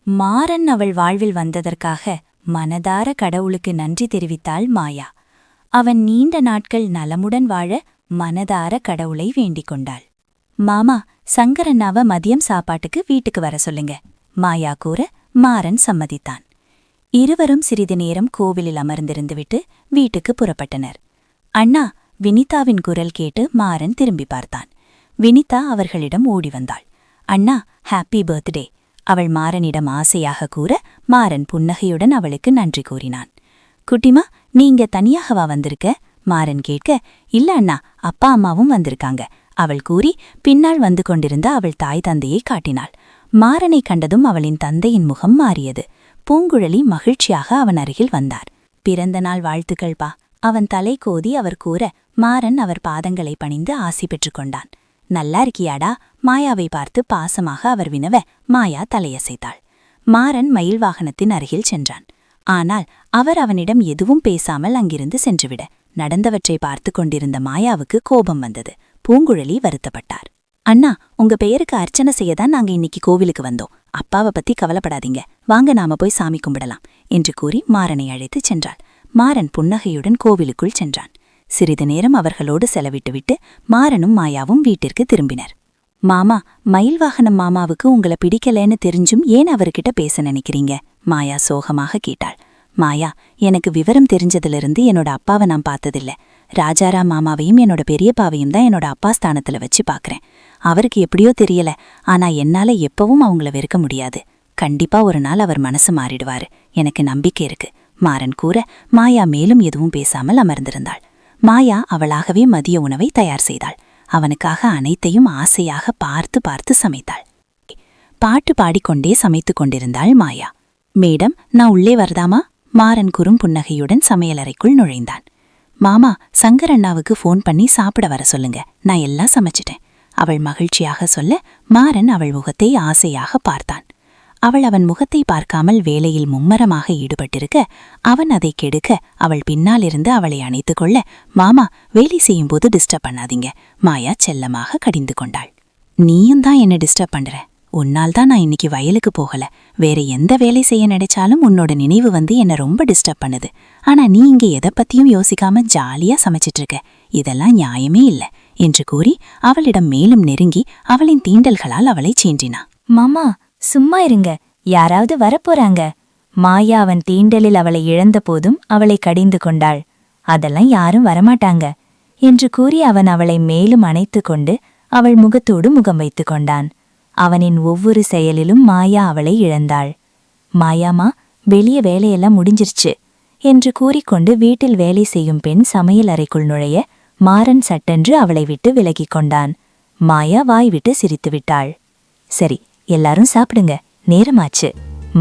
மாறன் அவள் வாழ்வில் வந்ததற்காக மனதார கடவுளுக்கு நன்றி தெரிவித்தாள் மாயா. அவன் நீண்ட நாட்கள் நலமுடன் வாழ மனதார கடவுளை வேண்டிக் கொண்டாள். மாமா, சங்கரண்ணாவ மதியம் சாப்பாட்டுக்கு வீட்டுக்கு வர சொல்லுங்க. மாயா கூற மாறன் சம்மதித்தான். இருவரும் சிறிது நேரம் கோவிலில் அமர்ந்திருந்துவிட்டு வீட்டுக்கு புறப்பட்டனர். அண்ணா, வினிதாவின் குரல் கேட்டு மாறன் திரும்பி பார்த்தான். வினிதா அவர்களிடம் ஓடி வந்தாள். அண்ணா, ஹாப்பி பர்த்டே. அவள் மாறனிடம் ஆசையாக கூற மாறன் புன்னகையுடன் அவளுக்கு நன்றி கூறினான். குட்டிமா, நீங்க தனியாகவா வந்திருக்க? மாறன் கேட்க, இல்ல அண்ணா, அப்பா அம்மாவும் வந்திருக்காங்க. அவள் கூறி பின்னால் வந்து கொண்டிருந்த அவள் தாய் தந்தையை காட்டினாள். மாறனை கண்டதும் அவளின் தந்தையின் முகம் மாறியது. பூங்குழலி மகிழ்ச்சியாக அவன் அருகில் வந்தார். பிறந்த நாள் வாழ்த்துக்கள் பா. அவன் தலை கோதி அவர் கூற மாறன் அவர் பாதங்களை பணிந்து ஆசி பெற்றுக் கொண்டான். நல்லா இருக்கியாடா? மாயாவை பார்த்து பாசமாக அவர் வினவ மாயா தலையசைத்தாள். மாறன் மயில் வாகனத்தின் அருகில் சென்றான். ஆனால் அவர் அவனிடம் எதுவும் பேசாமல் அங்கிருந்து சென்றுவிட நடந்தவற்றை பார்த்து கொண்டிருந்த மாயாவுக்கு கோபம் வந்தது. பூங்குழலி வருத்தப்பட்டார். அண்ணா, உங்க பெயருக்கு அர்ச்சனை செய்யதான் நாங்க இன்னைக்கு கோவிலுக்கு வந்தோம். அப்பாவை பத்தி கவலைப்படாதீங்க, வாங்க நாம போய் சாமி கும்பிடலாம் என்று கூறி மாறனை அழைத்துச் சென்றாள். மாறன் புன்னகையுடன் கோவிலுக்குள் சென்றான். சிறிது நேரம் அவர்களோடு செலவிட்டுவிட்டு மாறனும் மாயாவும் வீட்டிற்கு திரும்பினர். மாமா, மயில் வாகனம் மாமாவுக்கு உங்களை பிடிக்கலன்னு தெரிஞ்சும் ஏன் அவர்கிட்ட பேச நினைக்கிறீங்க? மாயா சோகமாக கேட்டாள். மாயா, எனக்கு விவரம் தெரிஞ்சதிலிருந்து என்னோட அப்பாவை நான் பார்த்ததில்ல. ராஜாராம் மாமாவையும் என்னோட பெரியப்பாவையும் தான் என்னோட அப்பா ஸ்தானத்துல வச்சு பார்க்கறேன். அவருக்கு எப்படியோ தெரியல, ஆனா என்னால எப்பவும் அவங்கள வெறுக்க முடியாது. கண்டிப்பா ஒரு நாள் அவர் மனசு மாறிடுவாரு, எனக்கு நம்பிக்கை இருக்கு. மாறன் கூற மாயா மேலும் எதுவும் பேசாமல் அமர்ந்திருந்தாள். மாயா அவளாகவே மதிய உணவை தயார் செய்தாள். அவனுக்காக அனைத்தையும் ஆசையாக பார்த்து பார்த்து சமைத்தாள். பாட்டு பாடிக்கொண்டே சமைத்துக் கொண்டிருந்தாள் மாயா. மேடம், நான் உள்ளே வரதாமா? மாறன் குறும் புன்னகையுடன் சமையலறைக்குள் நுழைந்தான். மாமா, சங்கரண்ணாவுக்கு ஃபோன் பண்ணி சாப்பிட வர சொல்லுங்க, நான் எல்லாம் சமைச்சிட்டேன். அவள் மகிழ்ச்சியாக சொல்ல மாறன் அவள் முகத்தை ஆசையாக பார்த்தான். அவள் அவன் முகத்தை பார்க்காமல் வேலையில் மும்மரமாக ஈடுபட்டிருக்க அவன் அதை கெடுக்க அவள் பின்னாலிருந்து அவளை அணைத்துக் கொள்ள, மாமா வேலை செய்யும்போது டிஸ்டர்ப் பண்ணாதீங்க, மாயா செல்லமாக கடிந்து கொண்டாள். நீயும் தான் என்ன டிஸ்டர்ப் பண்ற, உன்னால் தான் நான் இன்னைக்கு வயலுக்கு போகல. வேற எந்த வேலை செய்ய நினைச்சாலும் உன்னோட நினைவு வந்து என்ன ரொம்ப டிஸ்டர்ப் பண்ணுது. ஆனா நீ இங்க எதை பத்தியும் யோசிக்காம ஜாலியா சமைச்சிட்டு இருக்க, இதெல்லாம் நியாயமே இல்ல என்று கூறி அவளிடம் மேலும் நெருங்கி அவளின் தீண்டல்களால் அவளை சீண்டினான். மாமா சும்மா இருங்க, யாராவது வரப்போறாங்க. மாயா அவன் தீண்டலில் அவளை இழந்தபோதும் அவளை கடிந்து கொண்டாள். அதெல்லாம் யாரும் வரமாட்டாங்க என்று கூறி அவன் அவளை மேலும் அணைத்து கொண்டு அவள் முகத்தோடு முகம் வைத்து கொண்டான். அவனின் ஒவ்வொரு செயலிலும் மாயா அவளை இழந்தாள். மாயாமா, வெளிய வேலையெல்லாம் முடிஞ்சிருச்சு என்று கூறிக்கொண்டு வீட்டில் வேலை செய்யும் பெண் சமையல் அறைக்குள் நுழைய மாறன் சட்டென்று அவளை விட்டு விலகிக் கொண்டான். மாயா வாய் விட்டு சிரித்து விட்டாள். சரி, எல்லாரும் சாப்பிடுங்க, நேரமாச்சு.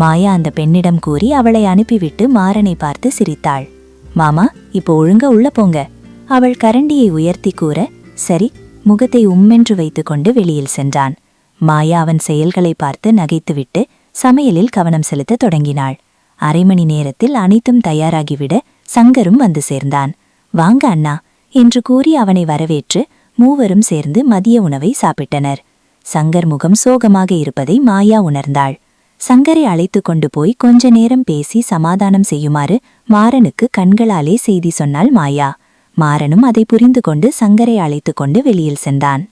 மாயா அந்த பெண்ணிடம் கூறி அவளை அனுப்பிவிட்டு மாறனை பார்த்து சிரித்தாள். மாமா, இப்போ ஒழுங்கா உள்ள போங்க. அவள் கரண்டியை உயர்த்தி கூற, சரி, முகத்தை உம்மென்று வைத்துக்கொண்டு வெளியில் சென்றான். மாயா அவன் செயல்களை பார்த்து நகைத்துவிட்டு சமையலில் கவனம் செலுத்த தொடங்கினாள். அரை மணி நேரத்தில் அனைத்தும் தயாராகிவிட சங்கரும் வந்து சேர்ந்தான். வாங்க அண்ணா என்று கூறி அவனை வரவேற்று மூவரும் சேர்ந்து மதிய உணவை சாப்பிட்டனர். சங்கர் முகம் சோகமாக இருப்பதை மாயா உணர்ந்தாள். சங்கரை அழைத்து கொண்டு போய் கொஞ்ச நேரம் பேசி சமாதானம் செய்யுமாறு மாறனுக்கு கண்களாலே செய்தி சொன்னாள் மாயா. மாறனும் அதை புரிந்து கொண்டு சங்கரை அழைத்து கொண்டு வெளியில் சென்றான்.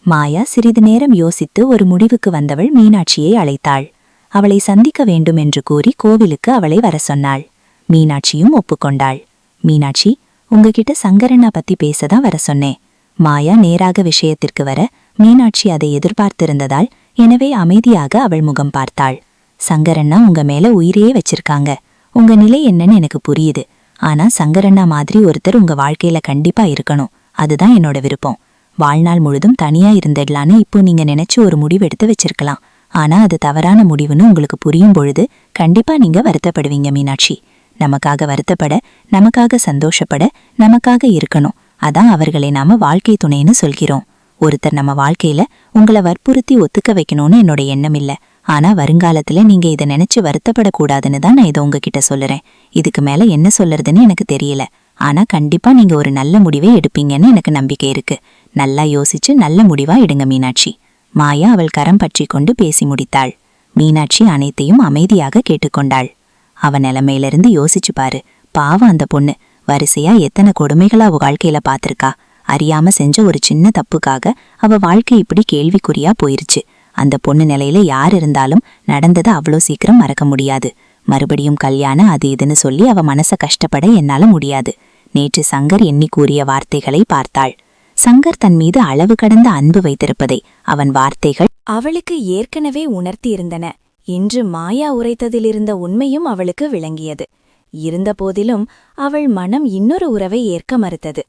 மாயா சிறிது நேரம் யோசித்து ஒரு முடிவுக்கு வந்தவள் மீனாட்சியை அழைத்தாள். அவளை சந்திக்க வேண்டும் என்று கூறி கோவிலுக்கு அவளை வர சொன்னாள். மீனாட்சியும் ஒப்புக்கொண்டாள். மீனாட்சி, உங்ககிட்ட சங்கரண்ணா பத்தி பேசதான் வர சொன்னேன். மாயா நேராக விஷயத்திற்கு வர மீனாட்சி அதை எதிர்பார்த்திருந்ததால் எனவே அமைதியாக அவள் முகம் பார்த்தாள். சங்கரண்ணா உங்க மேல உயிரையே வச்சிருக்காங்க. உங்க நிலை என்னன்னு எனக்கு புரியுது. ஆனா சங்கரண்ணா மாதிரி ஒருத்தர் உங்க வாழ்க்கையில கண்டிப்பா இருக்கணும். அதுதான் என்னோட விருப்பம். வாழ்நாள் முழுதும் தனியா இருந்துடலான்னு இப்போ நீங்க நினைச்சு ஒரு முடிவெடுத்து வச்சிருக்கலாம். ஆனா அது தவறான முடிவுன்னு உங்களுக்கு புரியும் பொழுது கண்டிப்பா நீங்க வருத்தப்படுவீங்க மீனாட்சி. நமக்காக வருத்தப்பட, நமக்காக சந்தோஷப்பட, நமக்காக இருக்கணும். அதான் அவர்களை நாம வாழ்க்கை துணைன்னு சொல்கிறோம். ஒருத்தர் நம்ம வாழ்க்கையில உங்களை வற்புறுத்தி ஒத்துக்க வைக்கணும்னு என்னோட எண்ணம் இல்ல. ஆனா வருங்காலத்துல நீங்க இதை நினைச்சு வருத்தப்படக்கூடாதுன்னு தான் நான் இதை உங்ககிட்ட சொல்லுறேன். இதுக்கு மேல என்ன சொல்றதுன்னு எனக்கு தெரியல. ஆனா கண்டிப்பா நீங்க ஒரு நல்ல முடிவை எடுப்பீங்கன்னு எனக்கு நம்பிக்கை இருக்கு. நல்லா யோசிச்சு நல்ல முடிவா எடுங்க மீனாட்சி. மாயா அவள் கரம் பற்றி கொண்டு பேசி முடித்தாள். மீனாட்சி அனைத்தையும் அமைதியாக கேட்டுக்கொண்டாள். அவ நிலைமையிலிருந்து யோசிச்சு பாரு. பாவம் அந்த பொண்ணு வரிசையா எத்தனை கொடுமைகளா அவ வாழ்க்கையில பாத்திருக்கா. அறியாம செஞ்ச ஒரு சின்ன தப்புக்காக அவ வாழ்க்கை இப்படி கேள்விக்குறியா போயிருச்சு. அந்த பொண்ணு நிலையில யார் இருந்தாலும் நடந்ததை அவ்வளோ சீக்கிரம் மறக்க முடியாது. மறுபடியும் கல்யாணம் அது இதுன்னு சொல்லி அவ மனச கஷ்டப்பட என்னால முடியாது. நேற்று சங்கர் எண்ணி கூறிய வார்த்தைகளை பார்த்தாள். சங்கர் தன் மீது அளவு கடந்த அன்பு வைத்திருப்பதை அவன் வார்த்தைகள் அவளுக்கு ஏற்கனவே உணர்த்தியிருந்தன. இன்று மாயா உரைத்ததிலிருந்த உண்மையும் அவளுக்கு விளங்கியது. இருந்தபோதிலும் அவள் மனம் இன்னொரு உறவை ஏற்க மறுத்தது.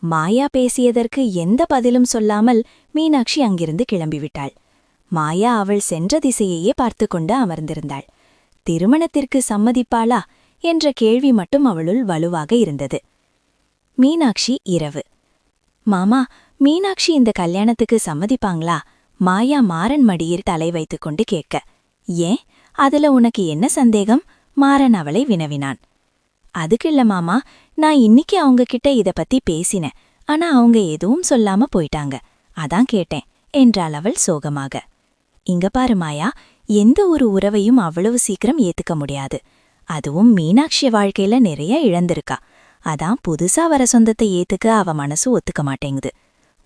மாயா பேசியதற்கு எந்த பதிலும் சொல்லாமல் மீனாட்சி அங்கிருந்து கிளம்பிவிட்டாள். மாயா அவள் சென்ற திசையையே பார்த்து கொண்டு அமர்ந்திருந்தாள். திருமணத்திற்கு சம்மதிப்பாளா என்ற கேள்வி மட்டும் அவளுள் வலுவாக இருந்தது. மீனாட்சி இரவு. மாமா, மீனாட்சி இந்த கல்யாணத்துக்கு சம்மதிப்பாங்களா? மாயா மாறன் மடியில் தலை வைத்துக்கொண்டு கேட்க. ஏன், அதுல உனக்கு என்ன சந்தேகம்? மாறன் அவளை வினவினான். அதுக்கில்ல மாமா, நான் இன்னைக்கு அவங்க கிட்ட இத பத்தி பேசினேன். ஆனா அவங்க எதுவும் சொல்லாம போயிட்டாங்க. அதான் கேட்டேன் என்றாள் அவள் சோகமாக. இங்க பாரு மாயா, எந்த ஒரு உறவையும் அவ்வளவு சீக்கிரம் ஏத்துக்க முடியாது. அதுவும் மீனாட்சி வாழ்க்கையில நிறைய இழந்திருக்கா. அதான் புதுசா வர சொந்தத்தை ஏத்துக்க அவ மனசு ஒத்துக்க மாட்டேங்குது.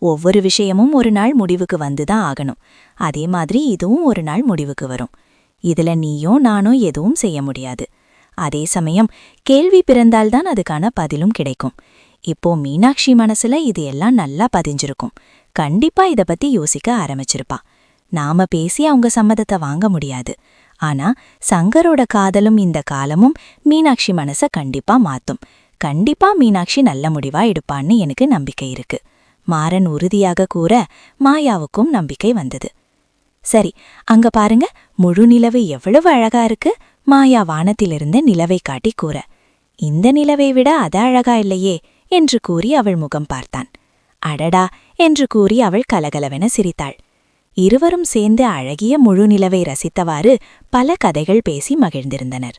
ஒவ்வொரு விஷயமும் ஒரு நாள் முடிவுக்கு வந்துதான் ஆகணும். அதே மாதிரி இதுவும் ஒரு நாள் முடிவுக்கு வரும். இதுல நீயோ நானோ எதுவும் செய்ய முடியாது. அதே சமயம் கேள்வி பிறந்தால்தான் அதுக்கான பதிலும் கிடைக்கும். இப்போ மீனாட்சி மனசுல இது எல்லாம் நல்லா பதிஞ்சிருக்கும். கண்டிப்பா இத பத்தி யோசிக்க ஆரம்பிச்சிருப்பா. நாம பேசி அவங்க சம்மதத்தை வாங்க முடியாது. ஆனா சங்கரோட காதலும் இந்த காலமும் மீனாட்சி மனச கண்டிப்பா மாத்தும். கண்டிப்பா மீனாட்சி நல்ல முடிவா எடுப்பான்னு எனக்கு நம்பிக்கை இருக்கு. மாறன் உறுதியாக கூற மாயாவுக்கும் நம்பிக்கை வந்தது. சரி, அங்க பாருங்க, முழு நிலவு எவ்வளவு அழகா இருக்கு. மாயா வானத்திலிருந்து நிலவை காட்டி கூற, இந்த நிலவை விட அத அழகா இல்லையே என்று கூறி அவள் முகம் பார்த்தான். அடடா என்று கூறி அவள் கலகலவென சிரித்தாள். இருவரும் சேர்ந்து அழகிய முழு நிலவை ரசித்தவாறு பல கதைகள் பேசி மகிழ்ந்திருந்தனர்.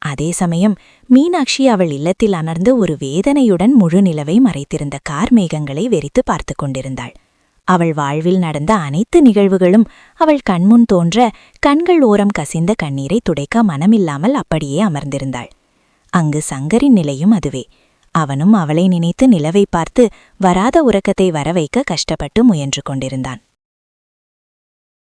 அதே சமயம் மீனாட்சி அவள் இல்லத்தில் அமர்ந்து ஒரு வேதனையுடன் முழு நிலவை மறைத்திருந்த கார்மேகங்களை வெறித்து பார்த்து கொண்டிருந்தாள். அவள் வாழ்வில் நடந்த அனைத்து நிகழ்வுகளும் அவள் கண்முன் தோன்ற கண்கள் ஓரம் கசிந்த கண்ணீரை துடைக்க மனமில்லாமல் அப்படியே அமர்ந்திருந்தாள். அங்கு சங்கரின் நிலையும் அதுவே. அவனும் அவளை நினைத்து நிலவை பார்த்து வராத உறக்கத்தை வரவைக்க கஷ்டப்பட்டு முயன்று கொண்டிருந்தான்.